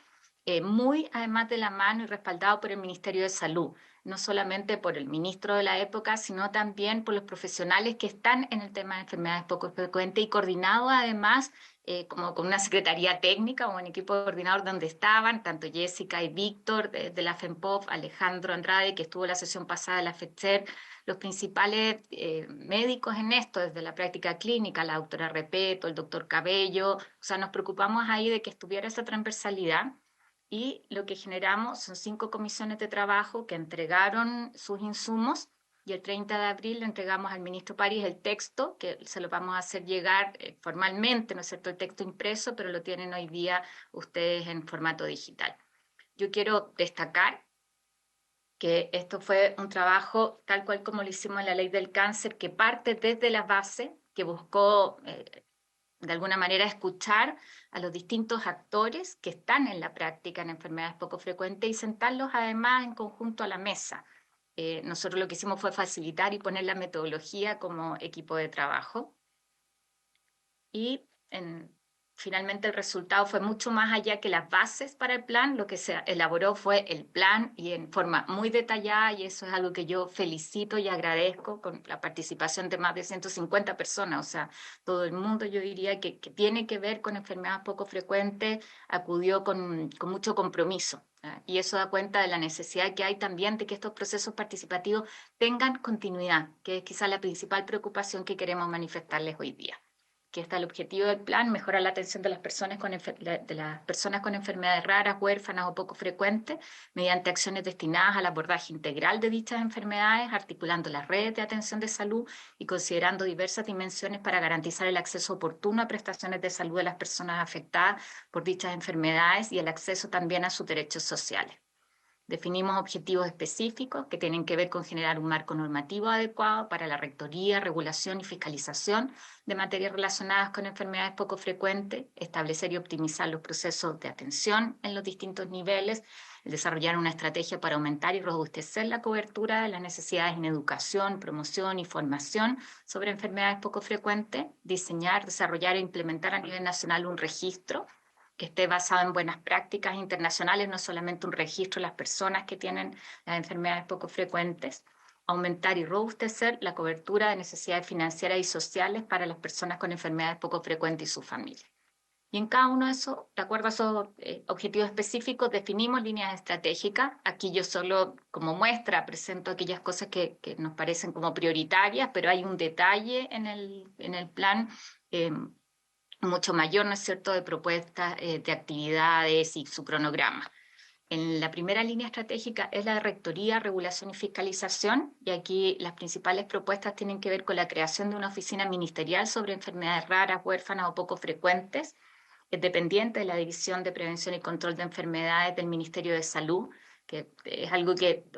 muy además de la mano y respaldado por el Ministerio de Salud, no solamente por el ministro de la época, sino también por los profesionales que están en el tema de enfermedades poco frecuentes y coordinado además como con una secretaría técnica o un equipo coordinador donde estaban tanto Jessica y Víctor de la FEMPOF, Alejandro Andrade, que estuvo la sesión pasada de la FECHER, los principales médicos en esto, desde la práctica clínica, la doctora Repeto, el doctor Cabello, o sea, nos preocupamos ahí de que estuviera esa transversalidad. Y lo que generamos son 5 comisiones de trabajo que entregaron sus insumos y el 30 de abril le entregamos al ministro París el texto, que se lo vamos a hacer llegar formalmente, ¿no es cierto?, el texto impreso, pero lo tienen hoy día ustedes en formato digital. Yo quiero destacar que esto fue un trabajo tal cual como lo hicimos en la Ley del Cáncer, que parte desde la base, que buscó de alguna manera escuchar a los distintos actores que están en la práctica en enfermedades poco frecuentes y sentarlos además en conjunto a la mesa. Nosotros lo que hicimos fue facilitar y poner la metodología como equipo de trabajo. Y finalmente el resultado fue mucho más allá que las bases para el plan. Lo que se elaboró fue el plan y en forma muy detallada, y eso es algo que yo felicito y agradezco, con la participación de más de 150 personas. O sea, todo el mundo, yo diría, que tiene que ver con enfermedades poco frecuentes, acudió con mucho compromiso. Y eso da cuenta de la necesidad que hay también de que estos procesos participativos tengan continuidad, que es quizá la principal preocupación que queremos manifestarles hoy día. Que está el objetivo del plan: mejorar la atención de las personas con enfermedades raras, huérfanas o poco frecuentes, mediante acciones destinadas al abordaje integral de dichas enfermedades, articulando las redes de atención de salud y considerando diversas dimensiones para garantizar el acceso oportuno a prestaciones de salud de las personas afectadas por dichas enfermedades y el acceso también a sus derechos sociales. Definimos objetivos específicos que tienen que ver con generar un marco normativo adecuado para la rectoría, regulación y fiscalización de materias relacionadas con enfermedades poco frecuentes, establecer y optimizar los procesos de atención en los distintos niveles, desarrollar una estrategia para aumentar y robustecer la cobertura de las necesidades en educación, promoción y formación sobre enfermedades poco frecuentes, diseñar, desarrollar e implementar a nivel nacional un registro que esté basado en buenas prácticas internacionales, no solamente un registro de las personas que tienen las enfermedades poco frecuentes, aumentar y robustecer la cobertura de necesidades financieras y sociales para las personas con enfermedades poco frecuentes y sus familias. Y en cada uno de esos, de acuerdo a esos objetivos específicos, definimos líneas estratégicas. Aquí yo solo, como muestra, presento aquellas cosas que nos parecen como prioritarias, pero hay un detalle en el plan mucho mayor, ¿no es cierto?, de propuestas de actividades y su cronograma. En la primera línea estratégica es la de rectoría, regulación y fiscalización, y aquí las principales propuestas tienen que ver con la creación de una oficina ministerial sobre enfermedades raras, huérfanas o poco frecuentes, dependiente de la División de Prevención y Control de Enfermedades del Ministerio de Salud, que es algo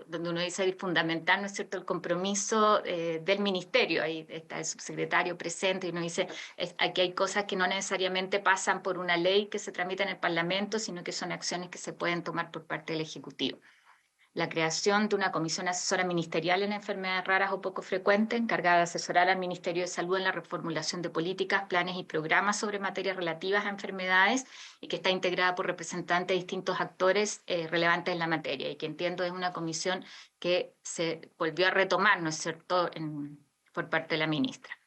donde uno dice fundamental, ¿no es cierto?, el compromiso del ministerio. Ahí está el subsecretario presente y uno dice, aquí hay cosas que no necesariamente pasan por una ley que se tramita en el Parlamento, sino que son acciones que se pueden tomar por parte del Ejecutivo. La creación de una comisión asesora ministerial en enfermedades raras o poco frecuentes, encargada de asesorar al Ministerio de Salud en la reformulación de políticas, planes y programas sobre materias relativas a enfermedades, y que está integrada por representantes de distintos actores relevantes en la materia, y que entiendo es una comisión que se volvió a retomar, ¿no es cierto?, por parte de la ministra.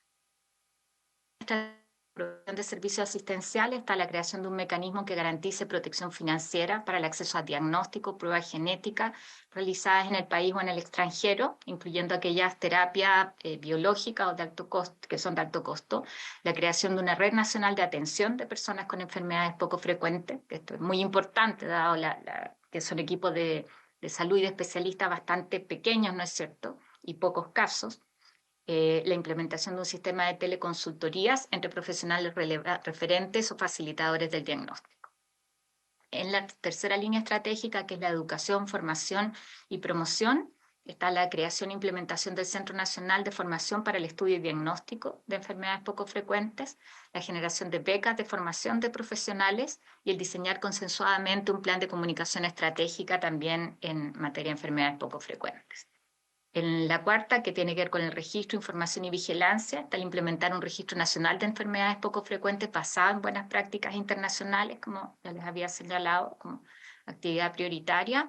De servicios asistenciales está la creación de un mecanismo que garantice protección financiera para el acceso a diagnóstico, pruebas genéticas realizadas en el país o en el extranjero, incluyendo aquellas terapias biológicas o de alto costo, que son de alto costo, la creación de una red nacional de atención de personas con enfermedades poco frecuentes. Esto es muy importante, dado que son equipos de salud y de especialistas bastante pequeños, ¿no es cierto?, y pocos casos. La implementación de un sistema de teleconsultorías entre profesionales referentes o facilitadores del diagnóstico. En la tercera línea estratégica, que es la educación, formación y promoción, está la creación e implementación del Centro Nacional de Formación para el Estudio y Diagnóstico de Enfermedades Poco Frecuentes, la generación de becas de formación de profesionales y el diseñar consensuadamente un plan de comunicación estratégica también en materia de enfermedades poco frecuentes. En la cuarta, que tiene que ver con el registro, información y vigilancia, está el implementar un registro nacional de enfermedades poco frecuentes basado en buenas prácticas internacionales, como ya les había señalado, como actividad prioritaria,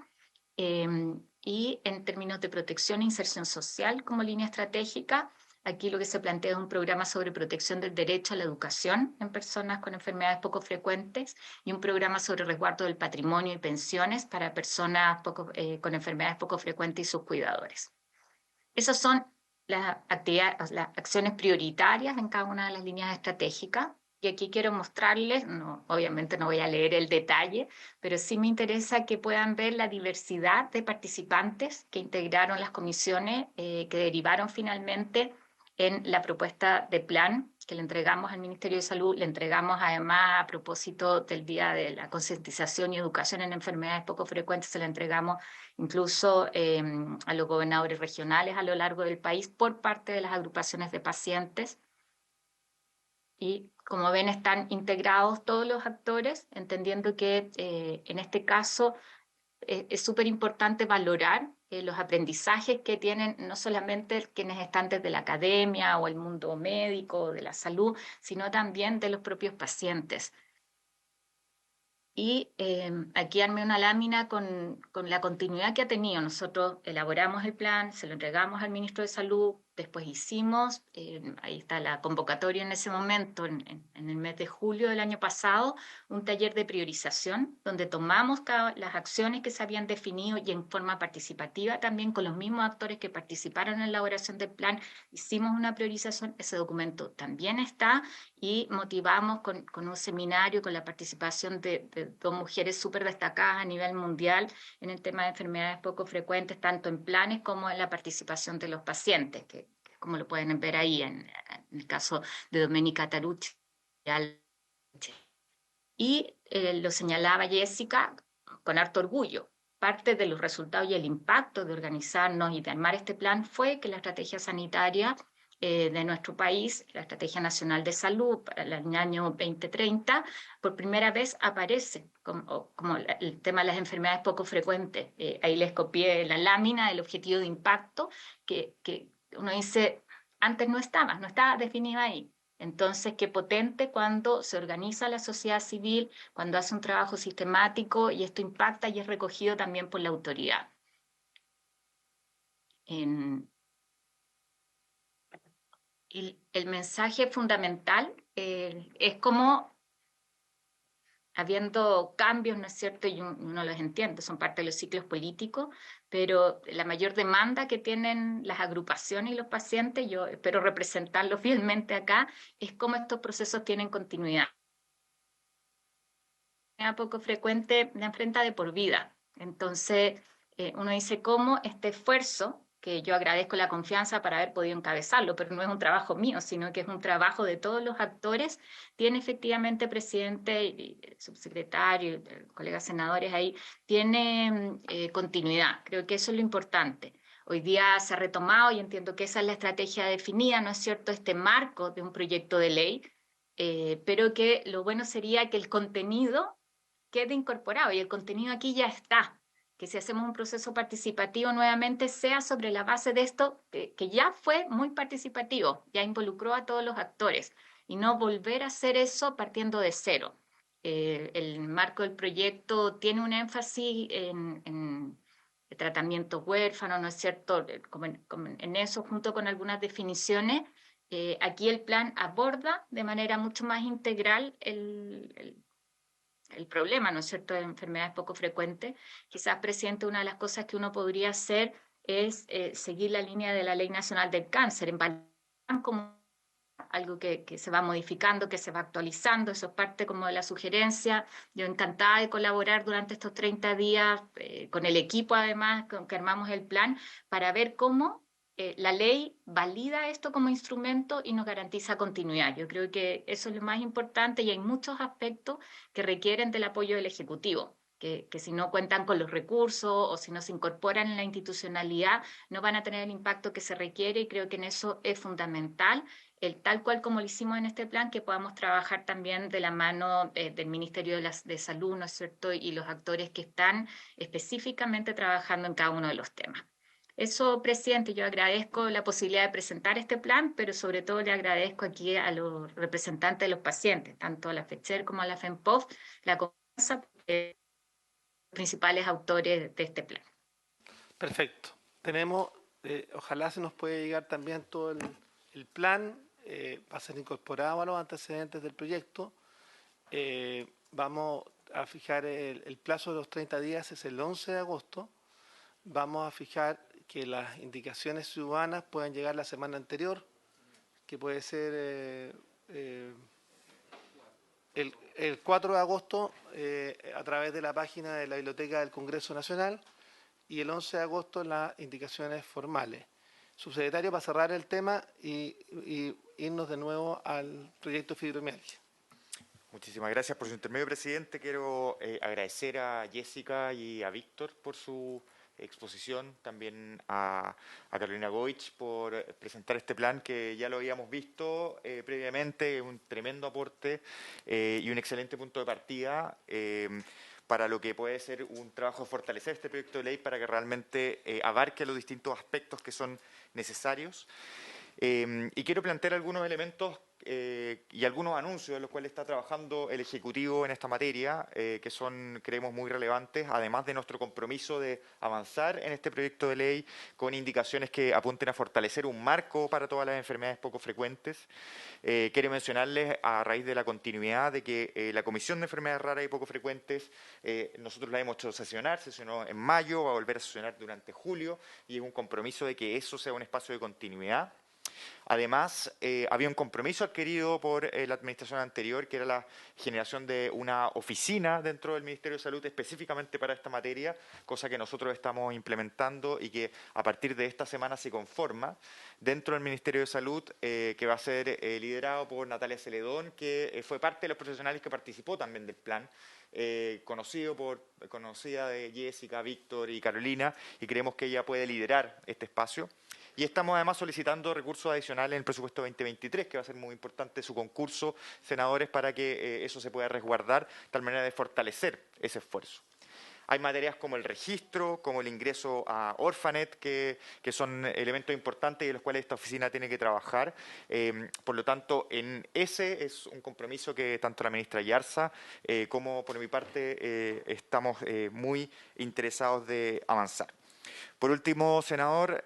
y en términos de protección e inserción social como línea estratégica. Aquí lo que se plantea es un programa sobre protección del derecho a la educación en personas con enfermedades poco frecuentes y un programa sobre resguardo del patrimonio y pensiones para personas con enfermedades poco frecuentes y sus cuidadores. Esas son las acciones prioritarias en cada una de las líneas estratégicas. Y aquí quiero mostrarles, obviamente no voy a leer el detalle, pero sí me interesa que puedan ver la diversidad de participantes que integraron las comisiones que derivaron finalmente en la propuesta de plan que le entregamos al Ministerio de Salud. Le entregamos además, a propósito del Día de la Concientización y Educación en Enfermedades Poco Frecuentes, se le entregamos incluso a los gobernadores regionales a lo largo del país por parte de las agrupaciones de pacientes. Y como ven, están integrados todos los actores, entendiendo que en este caso es súper importante valorar los aprendizajes que tienen no solamente quienes están desde la academia o el mundo médico o de la salud, sino también de los propios pacientes. Y aquí armé una lámina con la continuidad que ha tenido. Nosotros elaboramos el plan, se lo entregamos al ministro de Salud, después hicimos, ahí está la convocatoria en ese momento, en el mes de julio del año pasado, un taller de priorización donde tomamos las acciones que se habían definido y en forma participativa también con los mismos actores que participaron en la elaboración del plan, hicimos una priorización, ese documento también está y motivamos con un seminario, con la participación de dos mujeres súper destacadas a nivel mundial en el tema de enfermedades poco frecuentes, tanto en planes como en la participación de los pacientes, que como lo pueden ver ahí en el caso de Domenica Tarucci. Y lo señalaba Jessica con harto orgullo. Parte de los resultados y el impacto de organizarnos y de armar este plan fue que la estrategia sanitaria de nuestro país, la Estrategia Nacional de Salud para el año 2030, por primera vez aparece como el tema de las enfermedades poco frecuentes. Ahí les copié la lámina del objetivo de impacto que uno dice, antes no estaba definida ahí. Entonces, qué potente cuando se organiza la sociedad civil, cuando hace un trabajo sistemático y esto impacta y es recogido también por la autoridad. El mensaje fundamental es como habiendo cambios, ¿no es cierto? Y uno los entiende, son parte de los ciclos políticos, pero la mayor demanda que tienen las agrupaciones y los pacientes, yo espero representarlo fielmente acá, es cómo estos procesos tienen continuidad. Poco frecuente la enfrenta de por vida. Entonces, uno dice cómo este esfuerzo, que yo agradezco la confianza para haber podido encabezarlo, pero no es un trabajo mío, sino que es un trabajo de todos los actores, tiene efectivamente presidente y subsecretario, colegas senadores ahí, tiene continuidad. Creo que eso es lo importante. Hoy día se ha retomado y entiendo que esa es la estrategia definida, ¿no es cierto?, este marco de un proyecto de ley, pero que lo bueno sería que el contenido quede incorporado y el contenido aquí ya está, que si hacemos un proceso participativo nuevamente sea sobre la base de esto que ya fue muy participativo, ya involucró a todos los actores y no volver a hacer eso partiendo de cero. El marco del proyecto tiene un énfasis en el tratamiento huérfano, ¿no es cierto? Como en eso, junto con algunas definiciones, aquí el plan aborda de manera mucho más integral el problema, ¿no es cierto?, de enfermedades poco frecuentes. Quizás, presidente, una de las cosas que uno podría hacer es seguir la línea de la Ley Nacional del Cáncer, en como algo que se va modificando, que se va actualizando, eso es parte como de la sugerencia. Yo encantada de colaborar durante estos 30 días con el equipo, además, con que armamos el plan, para ver cómo la ley valida esto como instrumento y nos garantiza continuidad. Yo creo que eso es lo más importante y hay muchos aspectos que requieren del apoyo del Ejecutivo. Que si no cuentan con los recursos o si no se incorporan en la institucionalidad, no van a tener el impacto que se requiere y creo que en eso es fundamental tal cual como lo hicimos en este plan, que podamos trabajar también de la mano del Ministerio de Salud, ¿no es cierto?, y los actores que están específicamente trabajando en cada uno de los temas. Eso, presidente, yo agradezco la posibilidad de presentar este plan, pero sobre todo le agradezco aquí a los representantes de los pacientes, tanto a la FECHER como a la FEMPOF, la confianza de los principales autores de este plan. Perfecto. Tenemos, ojalá se nos pueda llegar también todo el plan, va a ser incorporado a los antecedentes del proyecto. Vamos a fijar el plazo de los 30 días, es el 11 de agosto. Vamos a fijar que las indicaciones ciudadanas puedan llegar la semana anterior, que puede ser el 4 de agosto a través de la página de la Biblioteca del Congreso Nacional y el 11 de agosto las indicaciones formales. Subsecretario, para cerrar el tema y irnos de nuevo al proyecto de fibromialgia. Muchísimas gracias por su intermedio, presidente. Quiero agradecer a Jessica y a Víctor por su exposición, también a Carolina Goich por presentar este plan que ya lo habíamos visto previamente, un tremendo aporte y un excelente punto de partida para lo que puede ser un trabajo de fortalecer este proyecto de ley para que realmente abarque los distintos aspectos que son necesarios. Y quiero plantear algunos elementos y algunos anuncios en los cuales está trabajando el Ejecutivo en esta materia, que son, creemos, muy relevantes, además de nuestro compromiso de avanzar en este proyecto de ley con indicaciones que apunten a fortalecer un marco para todas las enfermedades poco frecuentes. Quiero mencionarles, a raíz de la continuidad, de que la Comisión de Enfermedades Raras y Poco Frecuentes, nosotros la hemos hecho sesionó en mayo, va a volver a sesionar durante julio, y es un compromiso de que eso sea un espacio de continuidad. Además, había un compromiso adquirido por la administración anterior, que era la generación de una oficina dentro del Ministerio de Salud específicamente para esta materia, cosa que nosotros estamos implementando y que a partir de esta semana se conforma dentro del Ministerio de Salud, que va a ser liderado por Natalia Celedón, que fue parte de los profesionales que participó también del plan, conocida de Jessica, Víctor y Carolina, y creemos que ella puede liderar este espacio. Y estamos además solicitando recursos adicionales en el presupuesto 2023, que va a ser muy importante su concurso, senadores, para que eso se pueda resguardar, de tal manera de fortalecer ese esfuerzo. Hay materias como el registro, como el ingreso a Orphanet, que son elementos importantes y en los cuales esta oficina tiene que trabajar. Por lo tanto, en ese es un compromiso que tanto la ministra Yarza como por mi parte estamos muy interesados de avanzar. Por último, senador,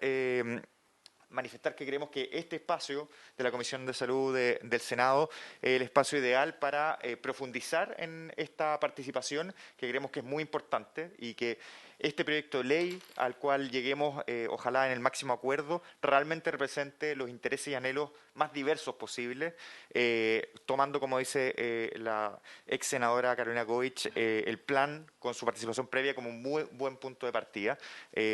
manifestar que creemos que este espacio de la Comisión de Salud del Senado es el espacio ideal para profundizar en esta participación, que creemos que es muy importante, y que este proyecto de ley al cual lleguemos, ojalá en el máximo acuerdo, realmente represente los intereses y anhelos más diversos posibles, tomando, como dice la ex senadora Carolina Goich, el plan con su participación previa como un muy buen punto de partida.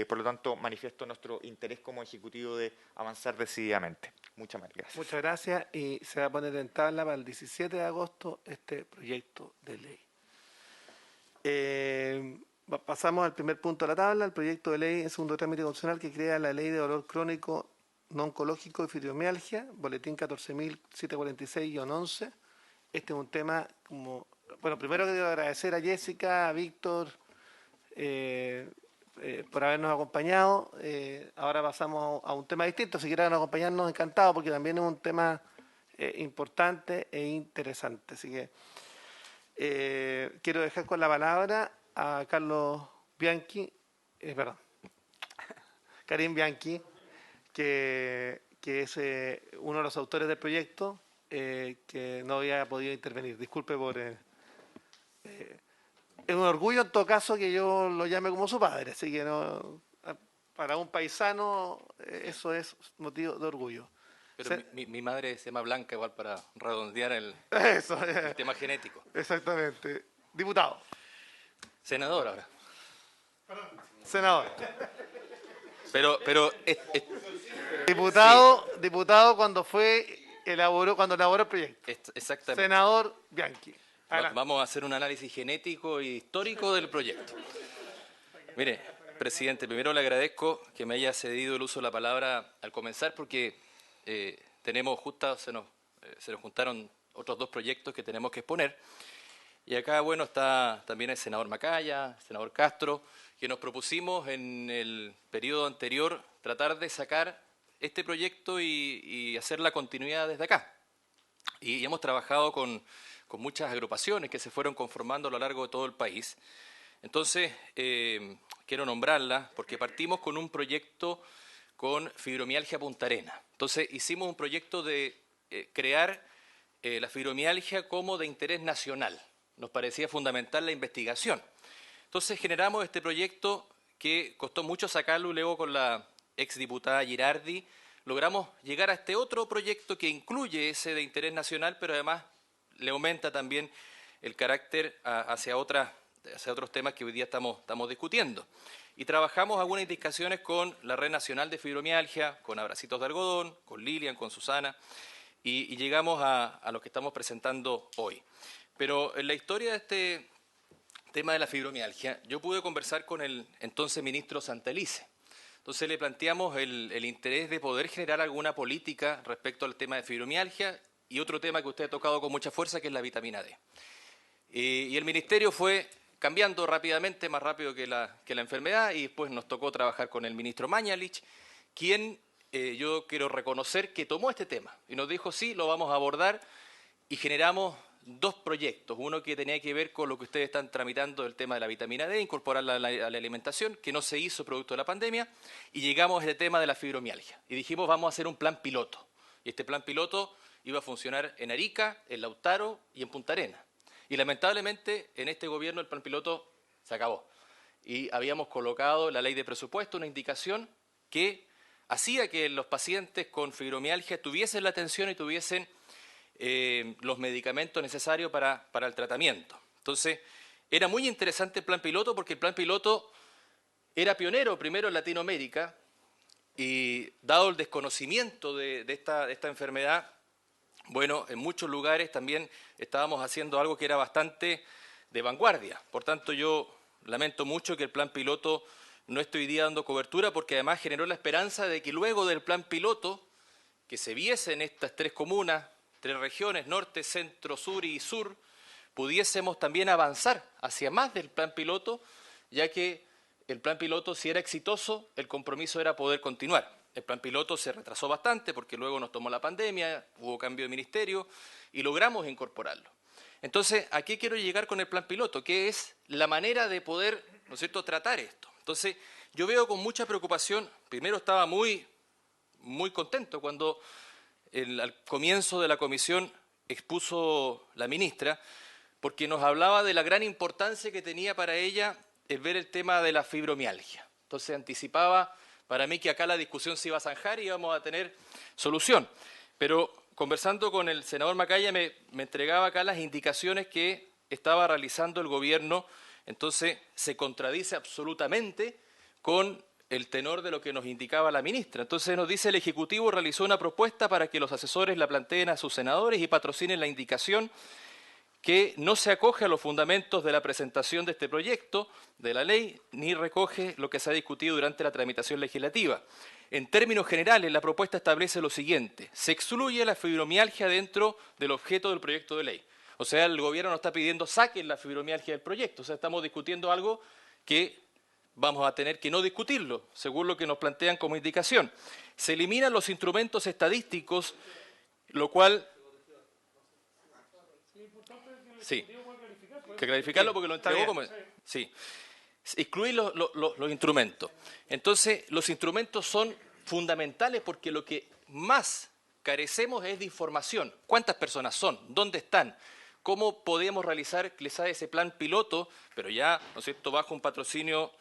Por lo tanto, manifiesto nuestro interés como Ejecutivo de avanzar decididamente. Muchas gracias. Muchas gracias, y se va a poner en tabla para el 17 de agosto este proyecto de ley. Pasamos al primer punto de la tabla, el proyecto de ley en segundo trámite constitucional que crea la ley de dolor crónico no oncológico y fibromialgia, boletín 14.746-11. Este es un tema como... Bueno, primero quiero agradecer a Jessica, a Víctor, por habernos acompañado. Ahora pasamos a un tema distinto. Si quieren acompañarnos, encantado, porque también es un tema importante e interesante. Así que quiero dejar con la palabra a Carlos Bianchi, Karim Bianchi, que es uno de los autores del proyecto, que no había podido intervenir. Disculpe por... es un orgullo en todo caso que yo lo llame como su padre, así que no, para un paisano eso es motivo de orgullo. Pero mi madre se llama Blanca, igual, para redondear el tema genético. Exactamente. Diputado. Senador ahora. Senador. Pero Diputado cuando elaboró el proyecto. Exactamente. Senador Bianchi. Vamos a hacer un análisis genético y histórico del proyecto. Mire, presidente, primero le agradezco que me haya cedido el uso de la palabra al comenzar, porque se nos juntaron otros dos proyectos que tenemos que exponer. Y acá, bueno, está también el senador Macaya, el senador Castro, que nos propusimos en el periodo anterior tratar de sacar este proyecto y hacer la continuidad desde acá. Y hemos trabajado con muchas agrupaciones que se fueron conformando a lo largo de todo el país. Entonces, quiero nombrarlas porque partimos con un proyecto con fibromialgia Punta Arenas. Entonces, hicimos un proyecto de crear la fibromialgia como de interés nacional. Nos parecía fundamental la investigación. Entonces generamos este proyecto que costó mucho sacarlo, y luego con la exdiputada Girardi logramos llegar a este otro proyecto que incluye ese de interés nacional, pero además le aumenta también el carácter hacia otros temas que hoy día estamos discutiendo. Y trabajamos algunas indicaciones con la Red Nacional de Fibromialgia, con Abracitos de Algodón, con Lilian, con Susana, y llegamos a lo que estamos presentando hoy. Pero en la historia de este tema de la fibromialgia, yo pude conversar con el entonces ministro Santelice. Entonces le planteamos el interés de poder generar alguna política respecto al tema de fibromialgia y otro tema que usted ha tocado con mucha fuerza, que es la vitamina D. Y el ministerio fue cambiando rápidamente, más rápido que la enfermedad, y después nos tocó trabajar con el ministro Mañalich, quien yo quiero reconocer que tomó este tema y nos dijo, sí, lo vamos a abordar, y generamos 2 proyectos. Uno que tenía que ver con lo que ustedes están tramitando, el tema de la vitamina D, incorporarla a la alimentación, que no se hizo producto de la pandemia, y llegamos al tema de la fibromialgia. Y dijimos, vamos a hacer un plan piloto. Y este plan piloto iba a funcionar en Arica, en Lautaro y en Punta Arenas. Y lamentablemente en este gobierno el plan piloto se acabó. Y habíamos colocado en la ley de presupuesto una indicación que hacía que los pacientes con fibromialgia tuviesen la atención y tuviesen los medicamentos necesarios para el tratamiento. Entonces, era muy interesante el plan piloto porque el plan piloto era pionero primero en Latinoamérica y dado el desconocimiento de esta enfermedad, bueno, en muchos lugares también estábamos haciendo algo que era bastante de vanguardia. Por tanto, yo lamento mucho que el plan piloto no esté hoy día dando cobertura porque además generó la esperanza de que luego del plan piloto, que se viesen estas 3 comunas, 3 regiones, norte, centro, sur y sur, pudiésemos también avanzar hacia más del plan piloto, ya que el plan piloto, si era exitoso, el compromiso era poder continuar. El plan piloto se retrasó bastante porque luego nos tomó la pandemia, hubo cambio de ministerio y logramos incorporarlo. Entonces, ¿a qué quiero llegar con el plan piloto? ¿Qué es la manera de poder, ¿no es cierto?, tratar esto? Entonces, yo veo con mucha preocupación, primero estaba muy contento cuando al comienzo de la comisión expuso la ministra, porque nos hablaba de la gran importancia que tenía para ella el ver el tema de la fibromialgia. Entonces anticipaba para mí que acá la discusión se iba a zanjar y íbamos a tener solución. Pero conversando con el senador Macaya me entregaba acá las indicaciones que estaba realizando el gobierno, entonces se contradice absolutamente con el tenor de lo que nos indicaba la ministra. Entonces nos dice el Ejecutivo realizó una propuesta para que los asesores la planteen a sus senadores y patrocinen la indicación que no se acoge a los fundamentos de la presentación de este proyecto de la ley, ni recoge lo que se ha discutido durante la tramitación legislativa. En términos generales, la propuesta establece lo siguiente: se excluye la fibromialgia dentro del objeto del proyecto de ley. O sea, el gobierno nos está pidiendo saquen la fibromialgia del proyecto. O sea, estamos discutiendo algo que vamos a tener que no discutirlo, según lo que nos plantean como indicación. Se eliminan los instrumentos estadísticos, lo cual... Sí, que clarificarlo porque lo entregó como... Sí, excluir los instrumentos. Entonces, los instrumentos son fundamentales porque lo que más carecemos es de información. ¿Cuántas personas son? ¿Dónde están? ¿Cómo podemos realizar quizás ese plan piloto, pero ya, ¿no es cierto?, bajo un patrocinio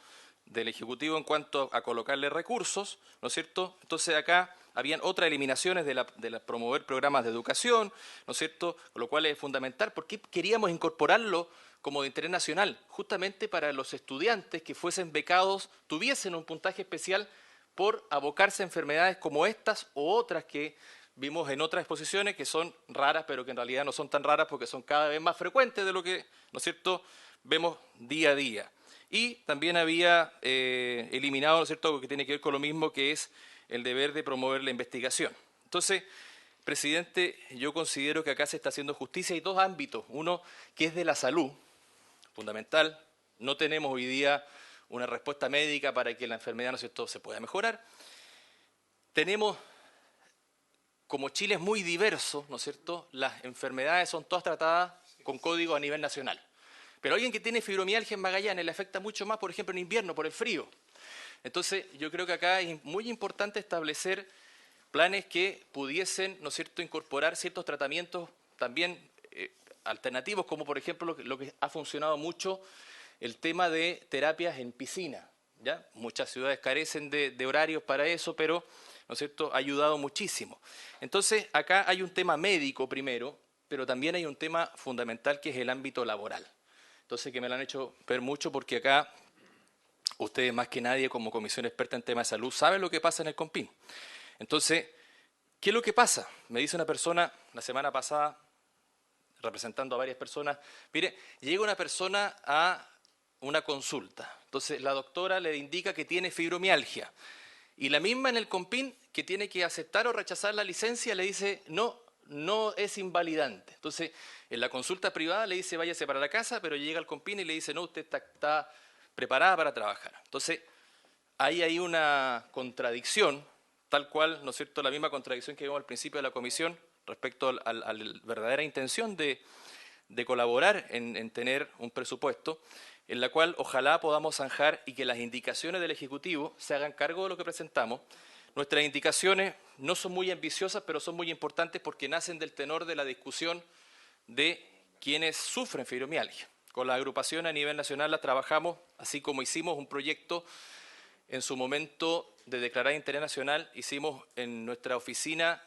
del Ejecutivo en cuanto a colocarle recursos, ¿no es cierto? Entonces acá habían otras eliminaciones de la promover programas de educación, ¿no es cierto?, lo cual es fundamental. ¿Por qué queríamos incorporarlo como de interés nacional? Justamente para los estudiantes que fuesen becados, tuviesen un puntaje especial por abocarse a enfermedades como estas o otras que vimos en otras exposiciones que son raras, pero que en realidad no son tan raras porque son cada vez más frecuentes de lo que, ¿no es cierto?, vemos día a día. Y también había eliminado, ¿no es cierto?, algo que tiene que ver con lo mismo, que es el deber de promover la investigación. Entonces, presidente, yo considero que acá se está haciendo justicia. Hay 2 ámbitos. Uno, que es de la salud, fundamental. No tenemos hoy día una respuesta médica para que la enfermedad, ¿no es cierto?, se pueda mejorar. Tenemos, como Chile es muy diverso, ¿no es cierto?, las enfermedades son todas tratadas con código a nivel nacional. Pero alguien que tiene fibromialgia en Magallanes le afecta mucho más, por ejemplo, en invierno, por el frío. Entonces, yo creo que acá es muy importante establecer planes que pudiesen, ¿no es cierto?, incorporar ciertos tratamientos también alternativos, como por ejemplo lo que ha funcionado mucho, el tema de terapias en piscina, ¿ya? Muchas ciudades carecen de horarios para eso, pero, ¿no es cierto?, ha ayudado muchísimo. Entonces, acá hay un tema médico primero, pero también hay un tema fundamental que es el ámbito laboral. Entonces, que me lo han hecho ver mucho porque acá ustedes más que nadie como comisión experta en temas de salud saben lo que pasa en el CONPIN. Entonces, ¿qué es lo que pasa? Me dice una persona la semana pasada, representando a varias personas, mire, llega una persona a una consulta. Entonces, la doctora le indica que tiene fibromialgia. Y la misma en el CONPIN, que tiene que aceptar o rechazar la licencia, le dice, no es invalidante. Entonces, en la consulta privada le dice, váyase para la casa, pero llega al CONPIN y le dice, no, usted está preparada para trabajar. Entonces, hay ahí una contradicción tal cual, ¿no es cierto?, la misma contradicción que vimos al principio de la comisión respecto a la verdadera intención de colaborar en tener un presupuesto, en la cual ojalá podamos zanjar y que las indicaciones del Ejecutivo se hagan cargo de lo que presentamos. Nuestras indicaciones no son muy ambiciosas, pero son muy importantes porque nacen del tenor de la discusión de quienes sufren fibromialgia. Con la agrupación a nivel nacional la trabajamos, así como hicimos un proyecto en su momento de declarar interés nacional, hicimos en nuestra oficina,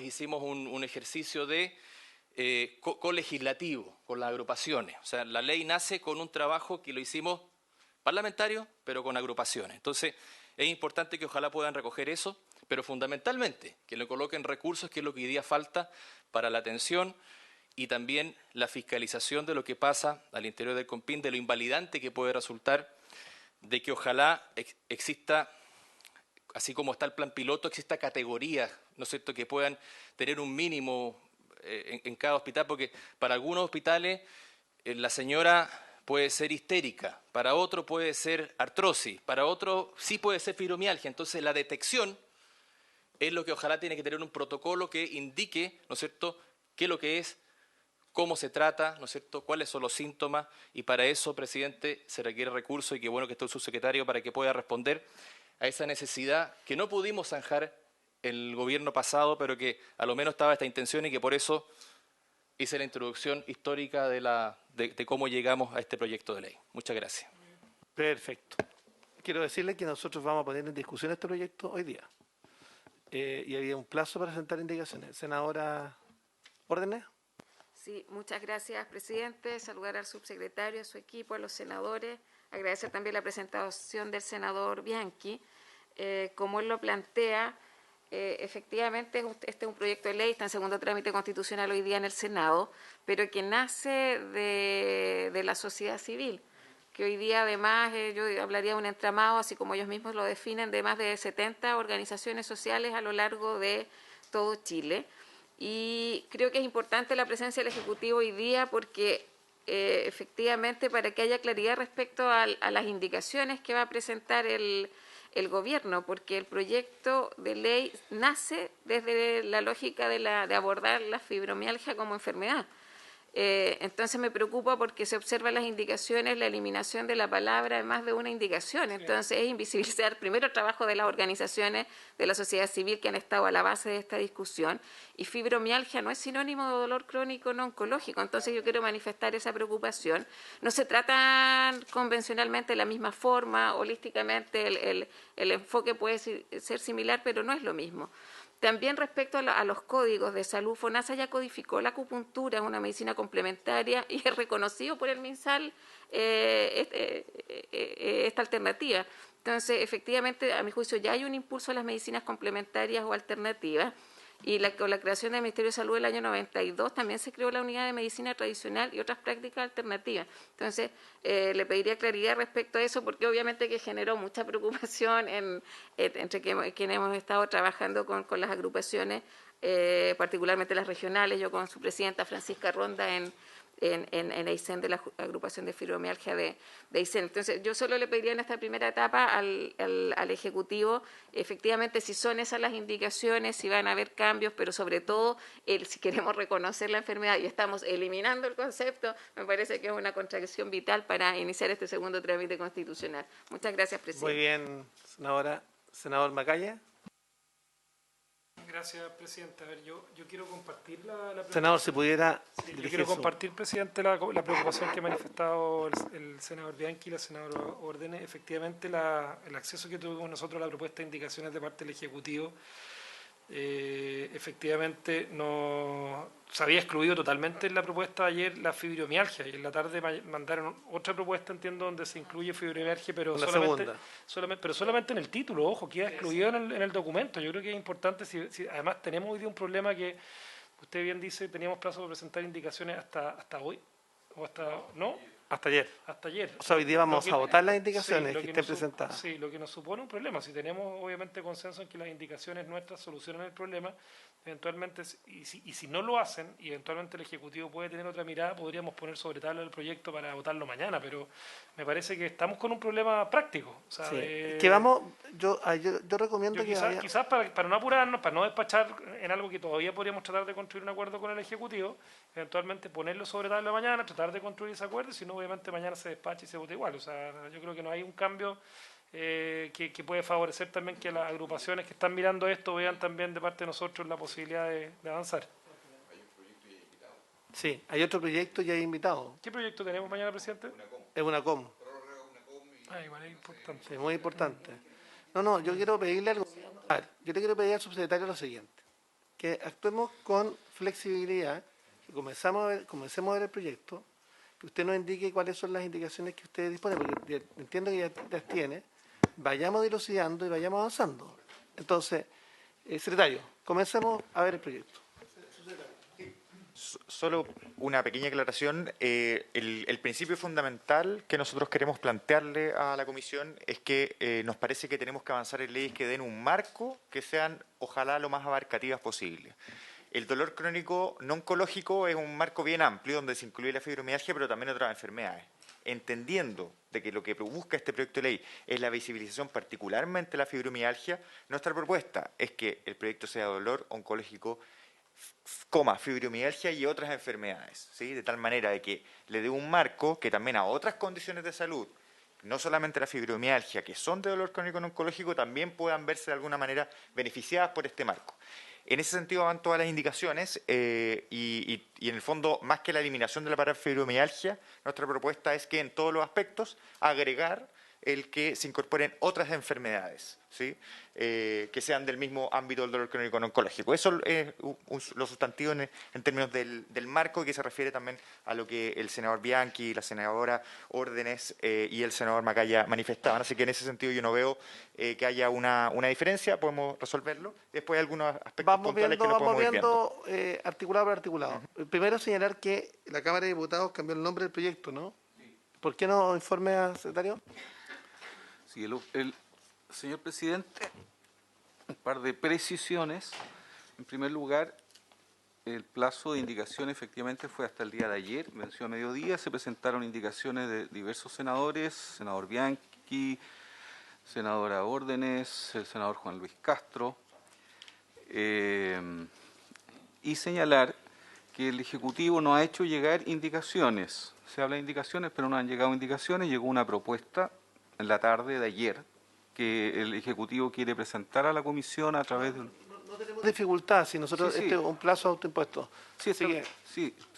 hicimos un ejercicio de colegislativo con las agrupaciones. O sea, la ley nace con un trabajo que lo hicimos parlamentario, pero con agrupaciones. Entonces, es importante que ojalá puedan recoger eso, pero fundamentalmente que le coloquen recursos, que es lo que hoy día falta para la atención y también la fiscalización de lo que pasa al interior del CONPIN, de lo invalidante que puede resultar, de que ojalá exista, así como está el plan piloto, exista categorías, ¿no es cierto?, que puedan tener un mínimo en cada hospital, porque para algunos hospitales la señora puede ser histérica, para otro puede ser artrosis, para otro sí puede ser fibromialgia. Entonces la detección es lo que ojalá tiene que tener un protocolo que indique, ¿no es cierto?, qué es lo que es, cómo se trata, ¿no es cierto?, cuáles son los síntomas, y para eso, presidente, se requiere recursos, y qué bueno que esté el subsecretario para que pueda responder a esa necesidad que no pudimos zanjar el gobierno pasado, pero que a lo menos estaba esta intención y que por eso hice la introducción histórica de cómo llegamos a este proyecto de ley. Muchas gracias. Perfecto. Quiero decirle que nosotros vamos a poner en discusión este proyecto hoy día. Y había un plazo para presentar indicaciones. Senadora, ¿órdenes? Sí, muchas gracias, presidente. Saludar al subsecretario, a su equipo, a los senadores. Agradecer también la presentación del senador Bianchi. Como él lo plantea, efectivamente este es un proyecto de ley, está en segundo trámite constitucional hoy día en el Senado, pero que nace de la sociedad civil, que hoy día además yo hablaría de un entramado, así como ellos mismos lo definen, de más de 70 organizaciones sociales a lo largo de todo Chile. Y creo que es importante la presencia del Ejecutivo hoy día porque efectivamente para que haya claridad respecto a las indicaciones que va a presentar el gobierno, porque el proyecto de ley nace desde la lógica de abordar la fibromialgia como enfermedad. Entonces me preocupa porque se observan las indicaciones, la eliminación de la palabra en más de una indicación. Entonces es invisibilizar primero el trabajo de las organizaciones de la sociedad civil que han estado a la base de esta discusión. Y fibromialgia no es sinónimo de dolor crónico no oncológico. Entonces yo quiero manifestar esa preocupación. No se tratan convencionalmente de la misma forma, holísticamente el enfoque puede ser similar, pero no es lo mismo. También respecto a los códigos de salud, FONASA ya codificó la acupuntura, es una medicina complementaria y es reconocido por el MinSal esta alternativa. Entonces, efectivamente, a mi juicio, ya hay un impulso a las medicinas complementarias o alternativas. Y con la creación del Ministerio de Salud el año 92 también se creó la unidad de medicina tradicional y otras prácticas alternativas. Entonces, le pediría claridad respecto a eso porque obviamente que generó mucha preocupación entre quienes hemos estado trabajando con las agrupaciones, particularmente las regionales, yo con su presidenta Francisca Ronda en AICEN, de la agrupación de fibromialgia de AICEN. Entonces, yo solo le pediría en esta primera etapa al Ejecutivo, efectivamente, si son esas las indicaciones, si van a haber cambios, pero sobre todo, si queremos reconocer la enfermedad y estamos eliminando el concepto, me parece que es una contradicción vital para iniciar este segundo trámite constitucional. Muchas gracias, presidente. Muy bien, senadora. Senador Macaya. Gracias, presidente. A ver, yo quiero compartir la preocupación. Senador, si pudiera... Sí, yo quiero compartir, presidente, la preocupación que ha manifestado el senador Bianchi y la senadora Órdenes. Efectivamente, el acceso que tuvimos nosotros a la propuesta de indicaciones de parte del Ejecutivo, efectivamente se había excluido totalmente en la propuesta de ayer la fibromialgia y en la tarde mandaron otra propuesta, entiendo, donde se incluye fibromialgia, pero solamente en el título, ojo, queda excluido en el documento. Yo creo que es importante, si además tenemos hoy día un problema que usted bien dice, teníamos plazo para presentar indicaciones hasta hoy, o hasta ayer. O sea, hoy día vamos a votar las indicaciones que estén presentadas. Sí, lo que nos supone un problema. Si tenemos obviamente consenso en que las indicaciones nuestras solucionan el problema, eventualmente, y si no lo hacen, y eventualmente el Ejecutivo puede tener otra mirada, podríamos poner sobre tabla el proyecto para votarlo mañana, pero me parece que estamos con un problema práctico. O sea, Sí, que vamos, yo recomiendo que quizás para no apurarnos, para no despachar en algo que todavía podríamos tratar de construir un acuerdo con el Ejecutivo, eventualmente ponerlo sobre tabla mañana, tratar de construir ese acuerdo, y si no, obviamente mañana se despacha y se vota igual. O sea, yo creo que no hay un cambio que puede favorecer también que las agrupaciones que están mirando esto vean también de parte de nosotros la posibilidad de avanzar. Sí, hay otro proyecto y hay invitados. ¿Qué proyecto tenemos mañana, presidente? Es una com. Igual es importante. Sí, muy importante. No, yo quiero pedirle algo. A ver, yo le quiero pedir al subsecretario lo siguiente: que actuemos con flexibilidad, que comencemos a ver el proyecto, que usted nos indique cuáles son las indicaciones que usted dispone, porque entiendo que ya las tiene, vayamos dilucidando y vayamos avanzando. Entonces, secretario, comencemos a ver el proyecto. Solo una pequeña aclaración. El principio fundamental que nosotros queremos plantearle a la Comisión es que nos parece que tenemos que avanzar en leyes que den un marco que sean, ojalá, lo más abarcativas posible. El dolor crónico no oncológico es un marco bien amplio donde se incluye la fibromialgia, pero también otras enfermedades. Entendiendo de que lo que busca este proyecto de ley es la visibilización particularmente de la fibromialgia, nuestra propuesta es que el proyecto sea dolor oncológico, fibromialgia y otras enfermedades, ¿sí? De tal manera de que le dé un marco que también a otras condiciones de salud, no solamente la fibromialgia, que son de dolor crónico no oncológico, también puedan verse de alguna manera beneficiadas por este marco. En ese sentido van todas las indicaciones y en el fondo, más que la eliminación de la palabra fibromialgia, nuestra propuesta es que en todos los aspectos agregar el que se incorporen otras enfermedades, ¿sí? Que sean del mismo ámbito del dolor crónico no oncológico. Eso es lo sustantivo en términos del marco, que se refiere también a lo que el senador Bianchi, la senadora Órdenes y el senador Macaya manifestaban. Así que en ese sentido yo no veo que haya una diferencia, podemos resolverlo. Después hay algunos aspectos puntuales que no podemos ir viendo. Articulado por articulado. Primero señalar que la Cámara de Diputados cambió el nombre del proyecto, ¿no? ¿Por qué no informe al secretario? Sí, el señor presidente, un par de precisiones. En primer lugar, el plazo de indicación efectivamente fue hasta el día de ayer, venció a mediodía, se presentaron indicaciones de diversos senadores, senador Bianchi, senadora Órdenes, el senador Juan Luis Castro, y señalar que el Ejecutivo no ha hecho llegar indicaciones. Se habla de indicaciones, pero no han llegado indicaciones. Llegó una propuesta en la tarde de ayer que el Ejecutivo quiere presentar a la Comisión a través de... No tenemos dificultad si nosotros Sí. este es un plazo autoimpuesto. Sí,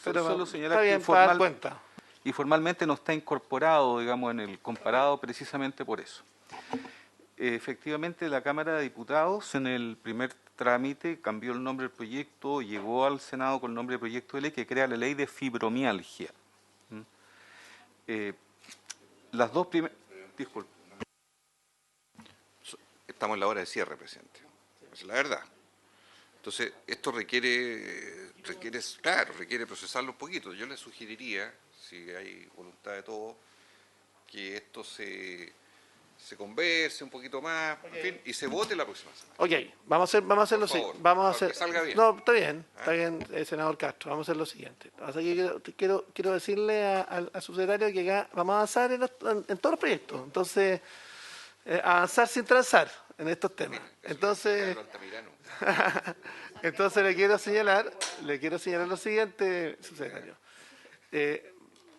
pero solo señalar está bien, que para dar cuenta. Y formalmente no está incorporado, digamos, en el comparado precisamente por eso. Efectivamente, la Cámara de Diputados en el primer trámite cambió el nombre del proyecto, llegó al Senado con el nombre de proyecto de ley que crea la ley de fibromialgia. Las dos primeras... Disculpe. Estamos en la hora de cierre, presidente. Esa es la verdad. Entonces, esto requiere procesarlo un poquito. Yo le sugeriría, si hay voluntad de todo, que esto se converse un poquito más, en fin, y se vote la próxima semana. Ok, vamos a hacer lo siguiente. Vamos a hacer. Que salga bien. No, está bien, senador Castro. Vamos a hacer lo siguiente. Así que quiero decirle al subsecretario que acá vamos a avanzar en todos los proyectos. Entonces, avanzar sin transar en estos temas. Entonces, le quiero señalar lo siguiente, subsecretario.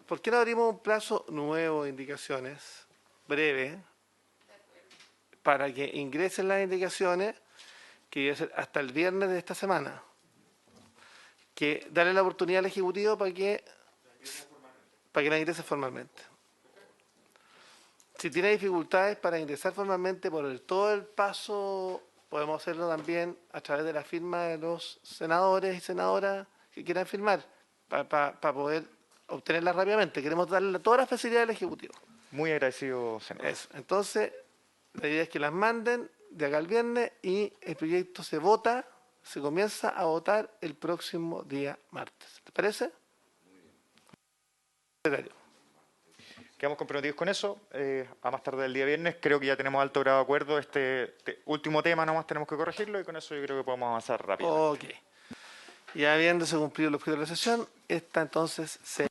¿Por qué no abrimos un plazo nuevo de indicaciones, breve, para que ingresen las indicaciones, que debe ser hasta el viernes de esta semana? Que darle la oportunidad al Ejecutivo para que la ingrese formalmente. Si tiene dificultades para ingresar formalmente por todo el paso, podemos hacerlo también a través de la firma de los senadores y senadoras que quieran firmar, para poder obtenerla rápidamente. Queremos darle todas las facilidades al Ejecutivo. Muy agradecido, senador. Eso. Entonces, la idea es que las manden de acá al viernes y el proyecto se comienza a votar el próximo día martes. ¿Te parece? Secretario. Quedamos comprometidos con eso. A más tarde del día viernes, creo que ya tenemos alto grado de acuerdo. Este último tema nomás tenemos que corregirlo y con eso yo creo que podemos avanzar rápido. Ok. Y habiéndose cumplido el objetivo de la sesión, esta entonces se